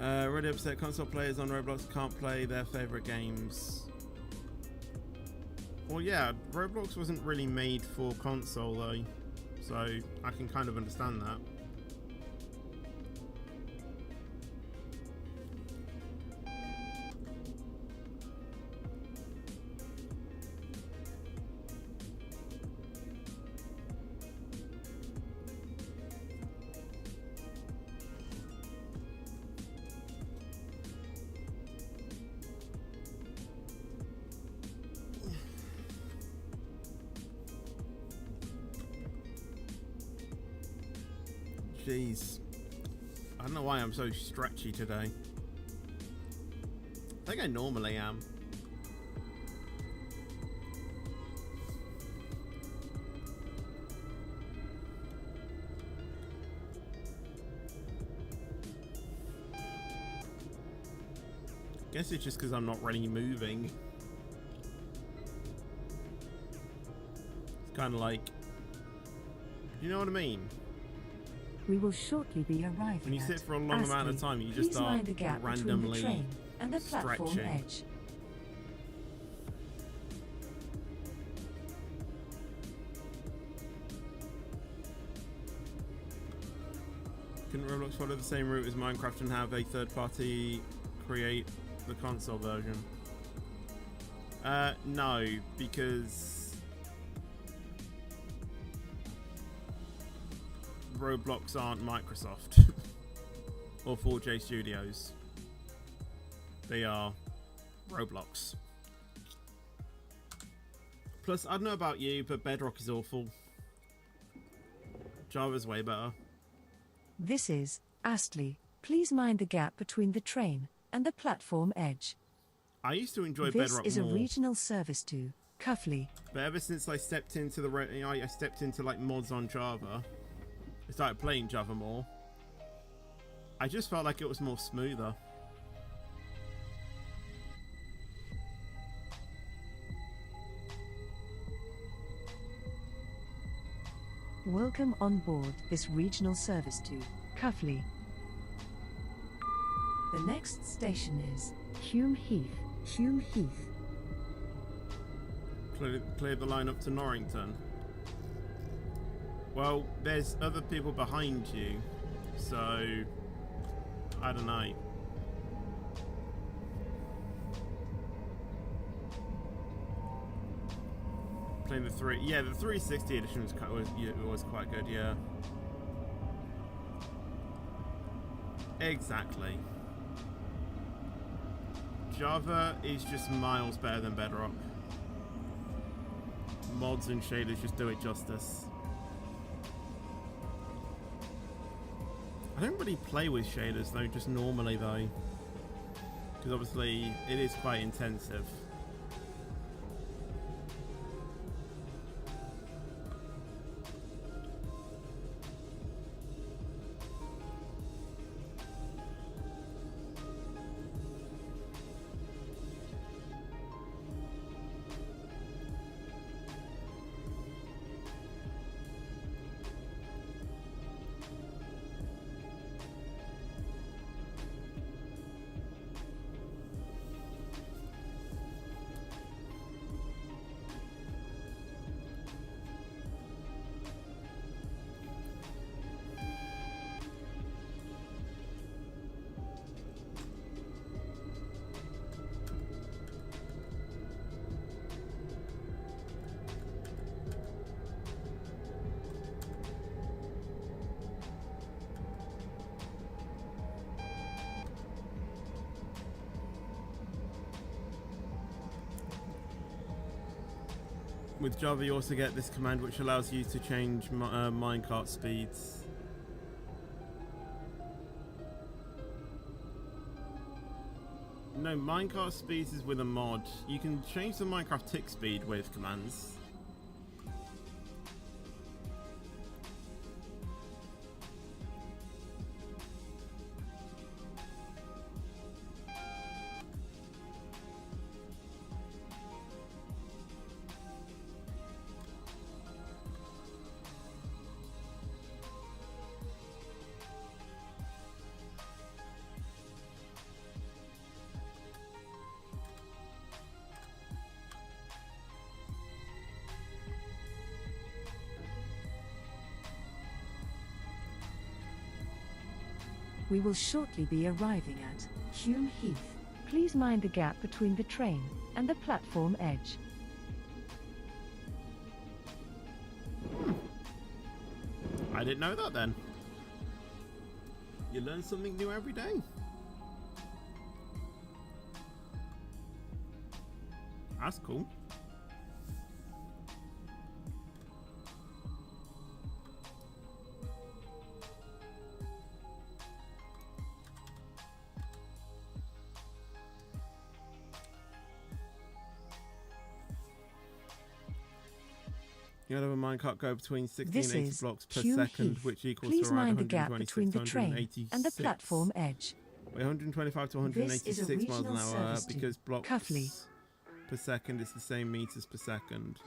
[SPEAKER 2] Really upset console players on Roblox can't play their favorite games. Well, yeah, Roblox wasn't really made for console though, so I can kind of understand that. Jeez. I don't know why I'm so stretchy today. I think I normally am. Guess it's just because I'm not really moving. It's kind of like... You know what I mean?
[SPEAKER 3] We will shortly be arriving
[SPEAKER 2] When you
[SPEAKER 3] at
[SPEAKER 2] sit for a long amount of
[SPEAKER 3] Astley.
[SPEAKER 2] time, you just
[SPEAKER 3] Please
[SPEAKER 2] start
[SPEAKER 3] mind the gap between the
[SPEAKER 2] randomly
[SPEAKER 3] train and the platform
[SPEAKER 2] stretching.
[SPEAKER 3] edge.
[SPEAKER 2] Couldn't Roblox follow the same route as Minecraft and have a third party create the console version? No, because Roblox aren't Microsoft or 4J Studios. They are Roblox. Plus, I don't know about you, but Bedrock is awful. Java's way better.
[SPEAKER 3] This is Astley. Please mind the gap between the train and the platform edge.
[SPEAKER 2] I used to enjoy
[SPEAKER 3] This
[SPEAKER 2] Bedrock
[SPEAKER 3] is
[SPEAKER 2] more.
[SPEAKER 3] a regional service to Cuffley.
[SPEAKER 2] But ever since I stepped into the I stepped into like mods on Java, I started playing Java more. I just felt like it was more smoother.
[SPEAKER 3] Welcome on board this regional service to Cuffley. The next station is Hume Heath. Hume Heath.
[SPEAKER 2] Clear the line up to Norrington. Well, there's other people behind you, so I don't know. Playing the 360 edition was quite good, yeah. Exactly. Java is just miles better than Bedrock. Mods and shaders just do it justice. I don't really play with shaders though, just normally though, because obviously it is quite intensive. With Java, you also get this command which allows you to change minecart speeds. No, minecart speeds is with a mod. You can change the Minecraft tick speed with commands.
[SPEAKER 3] We will shortly be arriving at Hume Heath. Please mind the gap between the train and the platform edge.
[SPEAKER 2] I didn't know that then. You learn something new every day. That's cool. You have a minecart go between 16
[SPEAKER 3] This
[SPEAKER 2] and 80
[SPEAKER 3] is
[SPEAKER 2] blocks per
[SPEAKER 3] Hume
[SPEAKER 2] second,
[SPEAKER 3] Heath.
[SPEAKER 2] which equals
[SPEAKER 3] Please
[SPEAKER 2] to around
[SPEAKER 3] mind the gap
[SPEAKER 2] 126
[SPEAKER 3] between
[SPEAKER 2] to
[SPEAKER 3] the train
[SPEAKER 2] 186.
[SPEAKER 3] and the platform edge.
[SPEAKER 2] Wait, 125 to
[SPEAKER 3] This is a
[SPEAKER 2] 186 miles an
[SPEAKER 3] regional
[SPEAKER 2] hour
[SPEAKER 3] service to
[SPEAKER 2] because blocks
[SPEAKER 3] Cuffley.
[SPEAKER 2] per second is the same meters per second.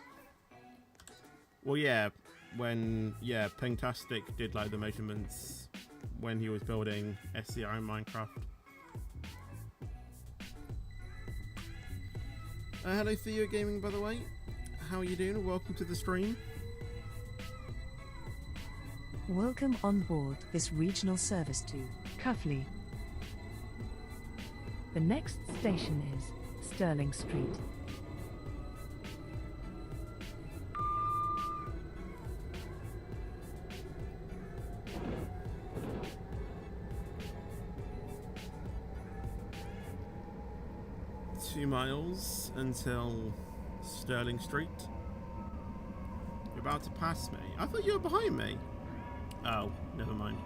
[SPEAKER 2] Well, yeah, when Pengtastic did like the measurements when he was building SCR in Minecraft. Hello Theo Gaming, by the way. How are you doing? Welcome to the stream.
[SPEAKER 3] Welcome on board this regional service to Cuffley. The next station is Stirling Street.
[SPEAKER 2] Two miles until Stirling Street. You're about to pass me. I thought you were behind me. Oh, never mind.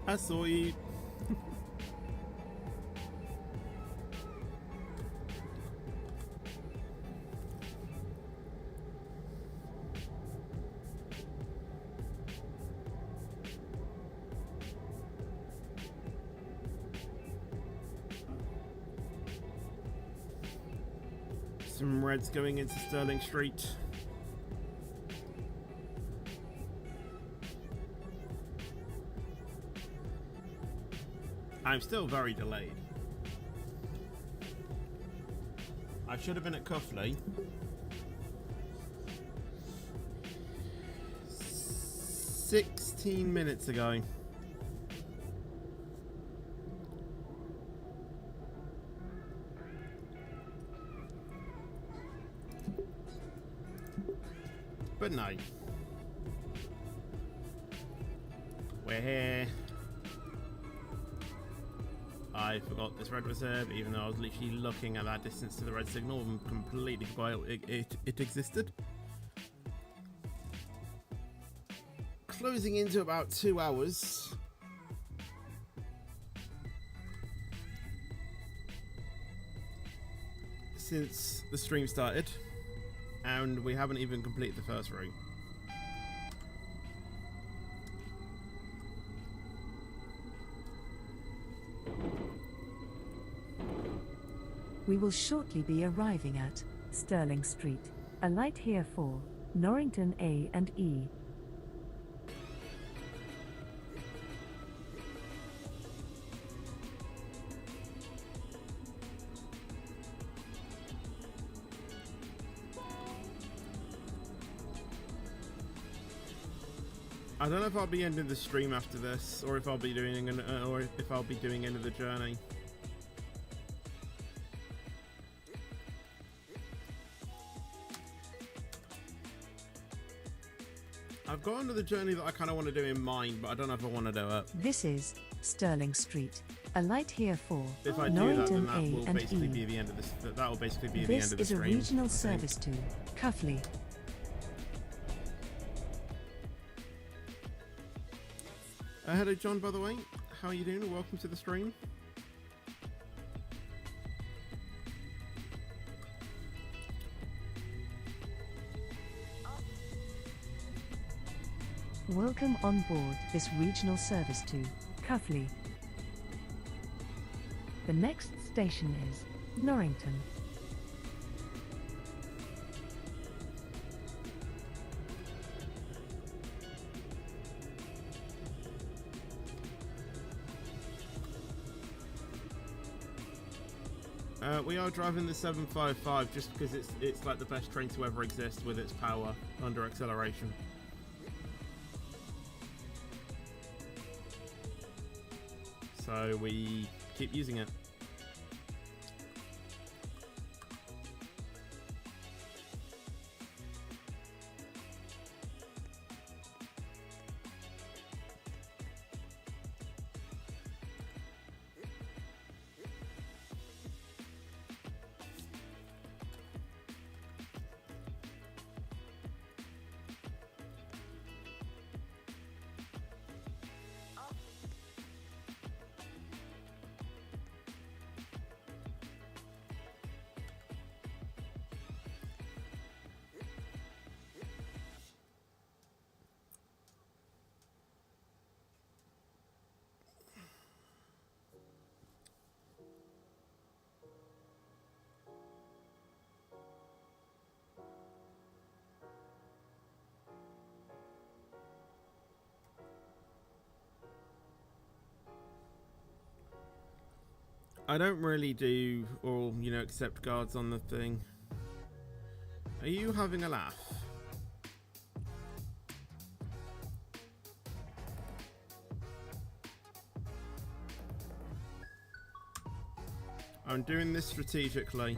[SPEAKER 2] I saw you. Some reds going into Sterling Street. I'm still very delayed. I should have been at Cuffley 16 minutes ago. But no. We're here. I forgot this red was there, even though I was literally looking at that distance to the red signal and completely forgot it existed. Closing into about 2 hours. Since the stream started, and we haven't even completed the first room.
[SPEAKER 3] We will shortly be arriving at Sterling Street. A light here for Norrington A and E.
[SPEAKER 2] I don't know if I'll be ending the stream after this, or if I'll be doing end of the journey. I've got another journey that I kind of want to do in mind, but I don't know if I want to do it.
[SPEAKER 3] This is Sterling Street. A light here for
[SPEAKER 2] If I do that,
[SPEAKER 3] Norrington
[SPEAKER 2] then that
[SPEAKER 3] A
[SPEAKER 2] will
[SPEAKER 3] and
[SPEAKER 2] basically
[SPEAKER 3] E.
[SPEAKER 2] be the end of this. That will basically be the end
[SPEAKER 3] This
[SPEAKER 2] of the
[SPEAKER 3] is a
[SPEAKER 2] stream.
[SPEAKER 3] regional
[SPEAKER 2] I think.
[SPEAKER 3] service to Cuffley.
[SPEAKER 2] Hello, John. By the way, how are you doing? Welcome to the stream.
[SPEAKER 3] Welcome on board this regional service to Cuffley. The next station is Norrington.
[SPEAKER 2] We are driving the 755 just because it's like the best train to ever exist with its power under acceleration. So we keep using it. I don't really do or, accept guards on the thing. Are you having a laugh? I'm doing this strategically.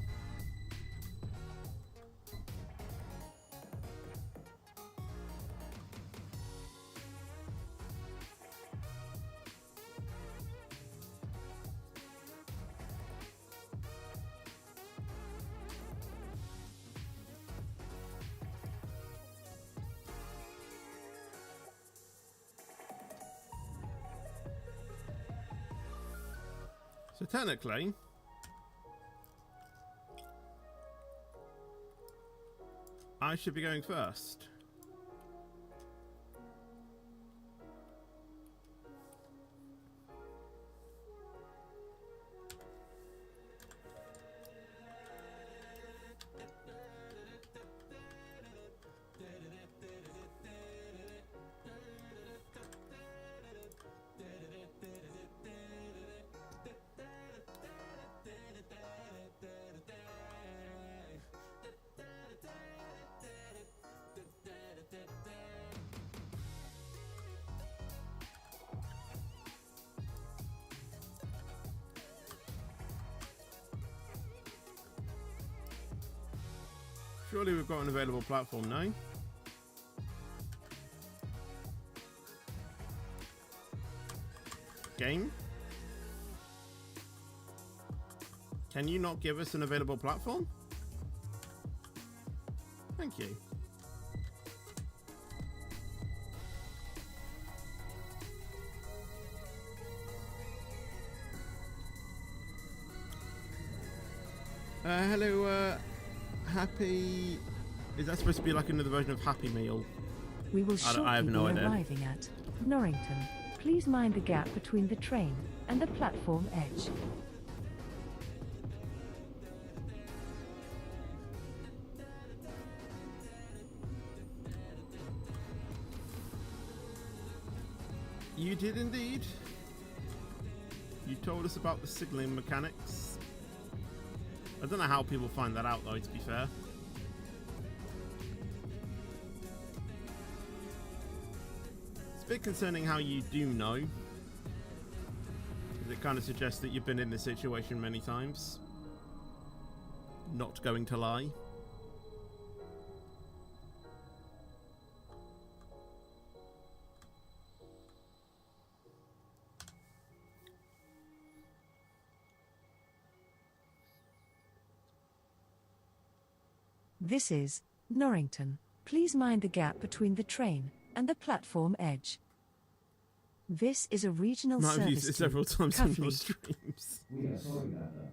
[SPEAKER 2] So technically, I should be going first. Surely we've got an available platform, no? Game? Can you not give us an available platform? Thank you. Hello, Happy... Is that supposed to be like another version of Happy Meal?
[SPEAKER 3] We will shortly
[SPEAKER 2] I have no
[SPEAKER 3] be
[SPEAKER 2] idea.
[SPEAKER 3] arriving at Norrington. Please mind the gap between the train and the platform edge.
[SPEAKER 2] You did indeed. You told us about the signalling mechanics. I don't know how people find that out though, to be fair. It's a bit concerning how you do know. Because it kind of suggests that you've been in this situation many times. Not going to lie.
[SPEAKER 3] This is Norrington. Please mind the gap between the train and the platform edge. This is a regional
[SPEAKER 2] Might have
[SPEAKER 3] service
[SPEAKER 2] used it
[SPEAKER 3] to
[SPEAKER 2] several times in your
[SPEAKER 3] Cuffley.
[SPEAKER 2] streams.
[SPEAKER 6] We are sorry about that.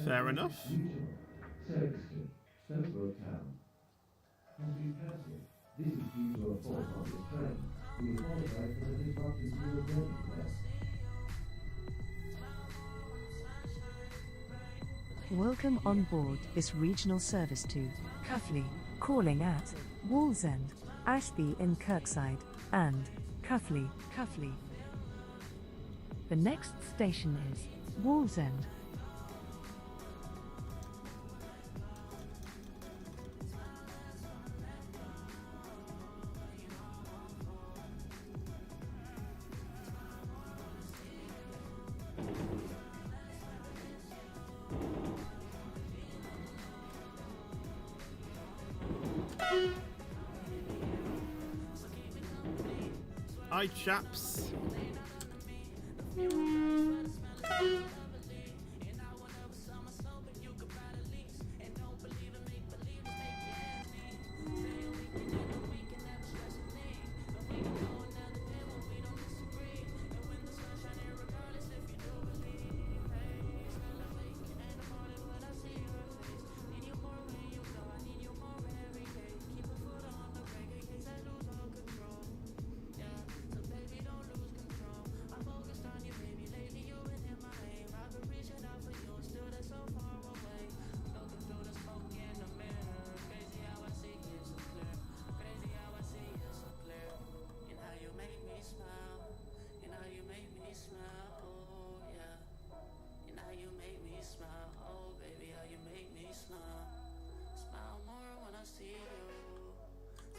[SPEAKER 2] Fair enough.
[SPEAKER 6] Regional, Serviceton, Stonesborough Town. Country Council, this is due to a fault on this train. We apologise for the disruption to your journey today.
[SPEAKER 3] Welcome on board this regional service to Cuffley, calling at Wallsend, Ashby in Kirkside, and Cuffley. The next station is Wallsend.
[SPEAKER 2] Hi, chaps.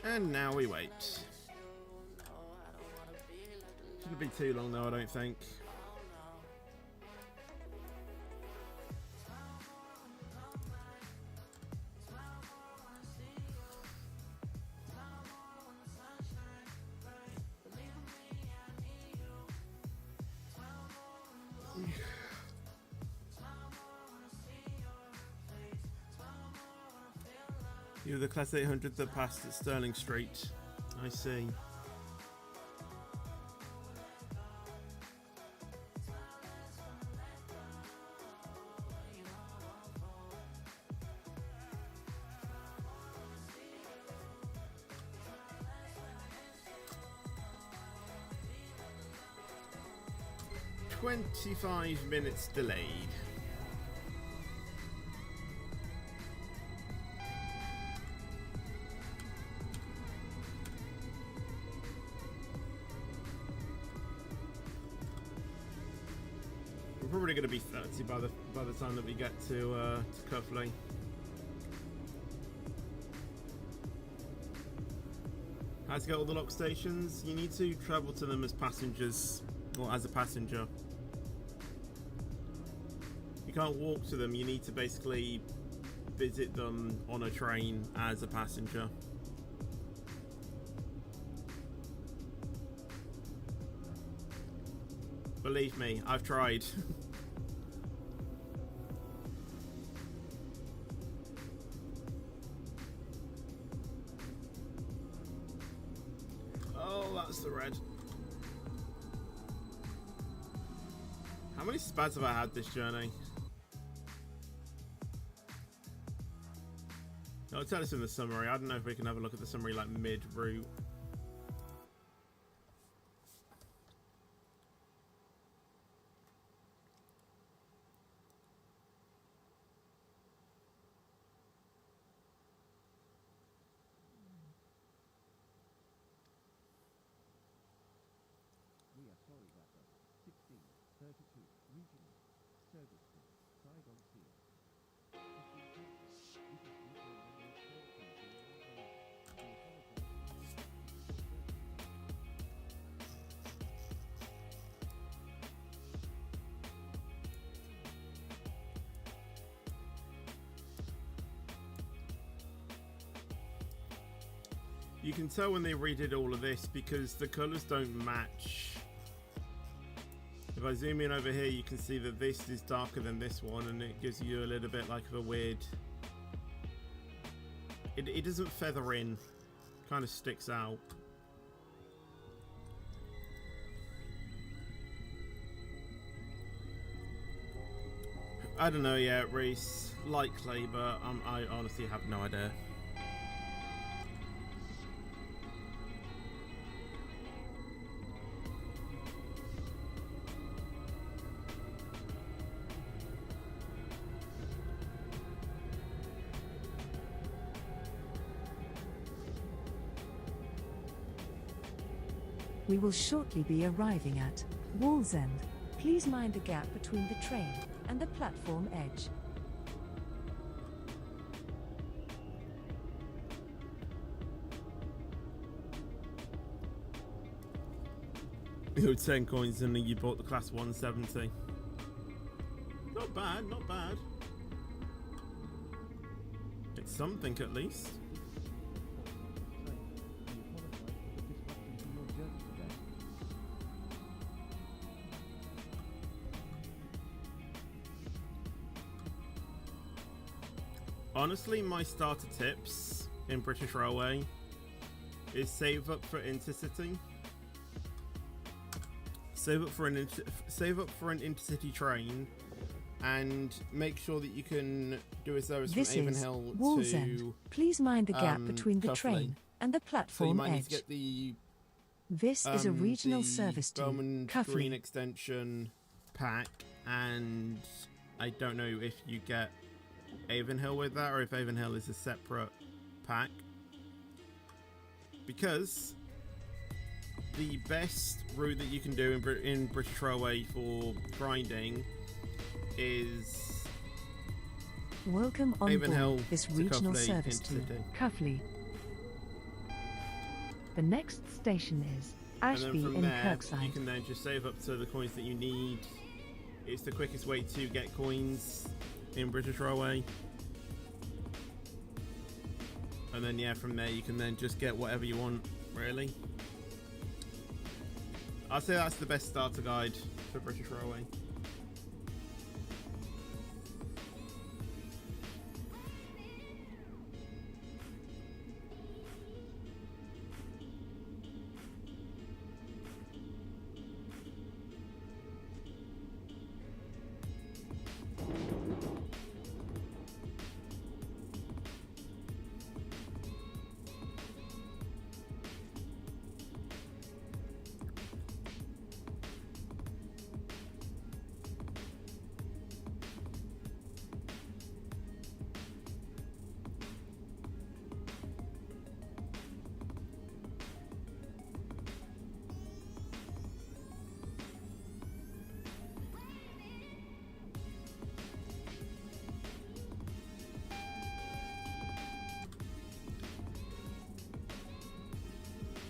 [SPEAKER 2] And now we wait. Shouldn't be too long though, I don't think. You're the Class 800 that passed at Stirling Street. I see. "25 minutes delayed." We're probably going to be 30 by the time that we get to Cuffley. How to get all the lock stations? You need to travel to them as passengers, or as a passenger. You can't walk to them. You need to basically visit them on a train as a passenger. Believe me, I've tried. Oh, that's the red. How many spads have I had this journey? It'll tell us in the summary. I don't know if we can have a look at the summary like mid-route.
[SPEAKER 4] We are sorry that the 1632 regional service to Saigon Sea has been cancelled. This is due to a number of shortcomings in the apologize.
[SPEAKER 2] You can tell when they redid all of this because the colours don't match. If I zoom in over here, you can see that this is darker than this one, and it gives you a little bit like of a weird... It doesn't feather in, kind of sticks out. I don't know yet, Reese. Likely, but I honestly have no idea.
[SPEAKER 3] We will shortly be arriving at Wallsend. Please mind the gap between the train and the platform edge.
[SPEAKER 2] You had 10 coins and you bought the class 170. Not bad, not bad. It's something at least. Honestly, my starter tips in British Railway is save up for intercity. Save up for an intercity train, and make sure that you can do a service
[SPEAKER 3] This
[SPEAKER 2] from
[SPEAKER 3] is
[SPEAKER 2] Avonhill
[SPEAKER 3] Wallsend.
[SPEAKER 2] to
[SPEAKER 3] Please mind the gap between the
[SPEAKER 2] Cuffley.
[SPEAKER 3] train and the
[SPEAKER 2] So you
[SPEAKER 3] platform
[SPEAKER 2] might need
[SPEAKER 3] edge.
[SPEAKER 2] to get the
[SPEAKER 3] This is a regional
[SPEAKER 2] the
[SPEAKER 3] service to
[SPEAKER 2] Bowman Green
[SPEAKER 3] Cuffley.
[SPEAKER 2] extension pack, and I don't know if you get Avonhill with that, or if Avonhill is a separate pack, because the best route that you can do in British Railway for grinding is
[SPEAKER 3] Welcome on
[SPEAKER 2] Avonhill
[SPEAKER 3] board this
[SPEAKER 2] to
[SPEAKER 3] regional
[SPEAKER 2] Cuffley
[SPEAKER 3] service to
[SPEAKER 2] Intercity.
[SPEAKER 3] Cuffley. The next station is
[SPEAKER 2] And then
[SPEAKER 3] Ashby
[SPEAKER 2] from
[SPEAKER 3] in
[SPEAKER 2] there, you
[SPEAKER 3] Kirkside.
[SPEAKER 2] can then just save up to the coins that you need. It's the quickest way to get coins in British Railway. And then yeah, from there you can then just get whatever you want, really. I'd say that's the best starter guide for British Railway.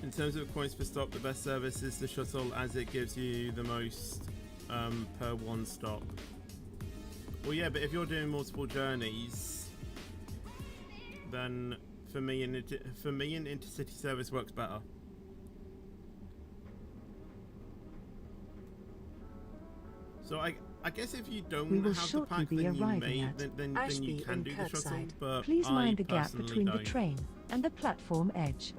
[SPEAKER 2] In terms of coins per stop, the best service is the shuttle, as it gives you the most per one stop. Well, yeah, but if you're doing multiple journeys, then for me an intercity service works better. So I guess if you don't
[SPEAKER 3] We will
[SPEAKER 2] have the
[SPEAKER 3] shortly
[SPEAKER 2] pack,
[SPEAKER 3] be
[SPEAKER 2] then you
[SPEAKER 3] arriving
[SPEAKER 2] may
[SPEAKER 3] at
[SPEAKER 2] then you
[SPEAKER 3] Ashby
[SPEAKER 2] can
[SPEAKER 3] in
[SPEAKER 2] do the shuttle,
[SPEAKER 3] Kirkside.
[SPEAKER 2] but
[SPEAKER 3] Please
[SPEAKER 2] I
[SPEAKER 3] mind the gap
[SPEAKER 2] personally
[SPEAKER 3] between the
[SPEAKER 2] don't.
[SPEAKER 3] train and the platform edge.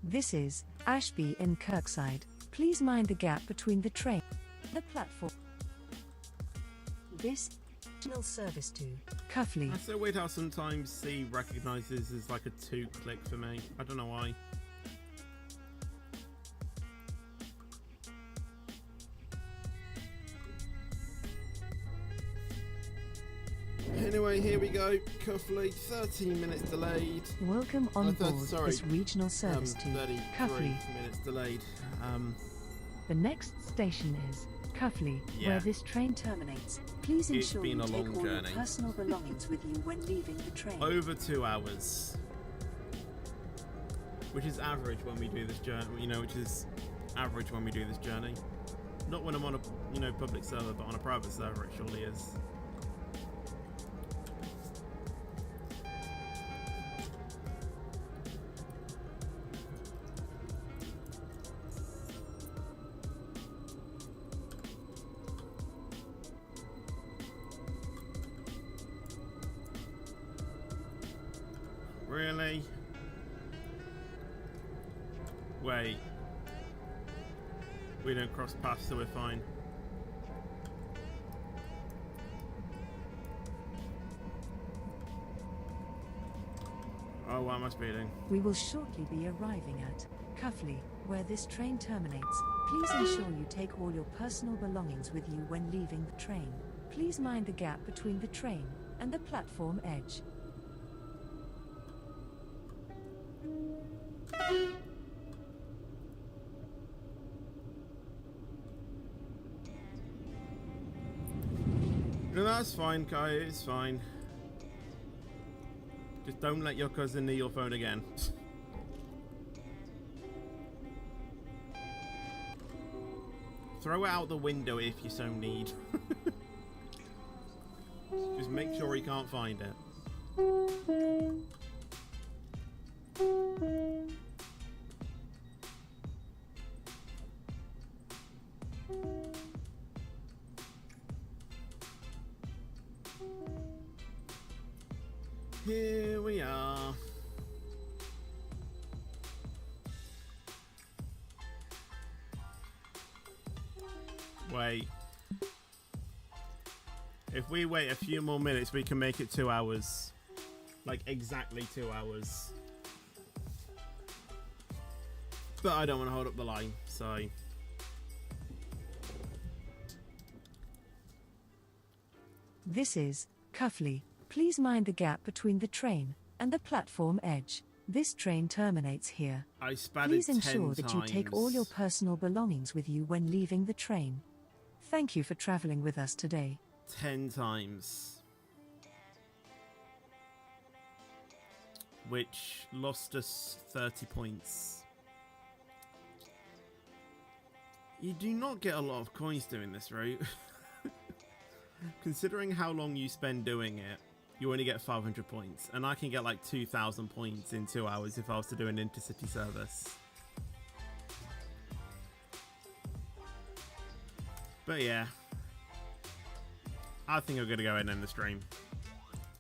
[SPEAKER 3] This is Ashby in Kirkside. Please mind the gap between the train and the platform. This national service to Cuffley.
[SPEAKER 2] I so weird how sometimes C recognises as like a 2-click for me. I don't know why. Anyway, here we go. Cuffley, 13 minutes delayed.
[SPEAKER 3] Welcome on board
[SPEAKER 2] sorry,
[SPEAKER 3] this regional service to
[SPEAKER 2] 33
[SPEAKER 3] Cuffley.
[SPEAKER 2] minutes delayed.
[SPEAKER 3] The next station is Cuffley,
[SPEAKER 2] Yeah.
[SPEAKER 3] where this train terminates. Please
[SPEAKER 2] It's
[SPEAKER 3] ensure
[SPEAKER 2] been
[SPEAKER 3] you
[SPEAKER 2] a
[SPEAKER 3] take
[SPEAKER 2] long
[SPEAKER 3] all your
[SPEAKER 2] journey.
[SPEAKER 3] personal belongings with you when leaving the train.
[SPEAKER 2] Over 2 hours. Which is average when we do this journey, which is average when we do this journey. Not when I'm on a, public server, but on a private server it surely is. Really? Wait. We don't cross paths, so we're fine. Oh, why am I speeding?
[SPEAKER 3] We will shortly be arriving at Cuffley, where this train terminates. Please ensure you take all your personal belongings with you when leaving the train. Please mind the gap between the train and the platform edge.
[SPEAKER 2] No, that's fine, Kai. It's fine. Just don't let your cousin near your phone again. Throw it out the window if you so need. Just make sure he can't find it. Here we are. Wait. If we wait a few more minutes, we can make it 2 hours. Like, exactly 2 hours. But I don't want to hold up the line, so...
[SPEAKER 3] This is Cuffley. Please mind the gap between the train and the platform edge. This train terminates here.
[SPEAKER 2] I spatted
[SPEAKER 3] Please
[SPEAKER 2] 10
[SPEAKER 3] ensure that you take all your
[SPEAKER 2] times.
[SPEAKER 3] personal belongings with you when leaving the train. Thank you for traveling with us today.
[SPEAKER 2] 10 times. Which lost us 30 points. You do not get a lot of coins doing this route. Considering how long you spend doing it, you only get 500 points. And I can get like 2,000 points in 2 hours if I was to do an intercity service. But yeah. I think I'm going to go ahead and end the stream.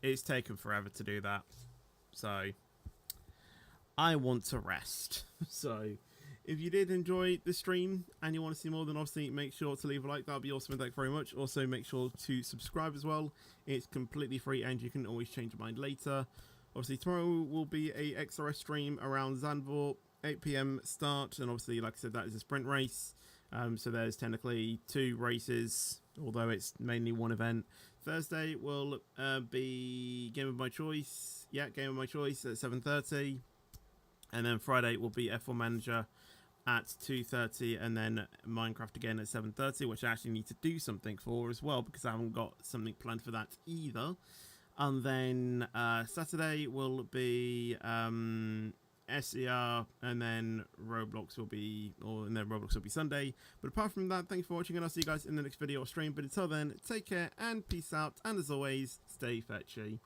[SPEAKER 2] It's taken forever to do that. So, I want to rest. So, if you did enjoy the stream and you want to see more, then obviously make sure to leave a like. That'll be awesome. Thank you very much. Also, make sure to subscribe as well. It's completely free and you can always change your mind later. Obviously, tomorrow will be a XRS stream around Zandvoort, 8 PM start. And obviously, like I said, that is a sprint race. So there's technically 2 races, although it's mainly one event. Thursday will be Game of My Choice. Yeah, Game of My Choice at 7:30. And then Friday will be F1 Manager at 2:30, and then Minecraft again at 7:30, which I actually need to do something for as well, because I haven't got something planned for that either. And then Saturday will be SER, and then Roblox will be, Roblox will be Sunday. But apart from that, thanks for watching, and I'll see you guys in the next video or stream. But until then, take care and peace out, and as always, stay fetchy.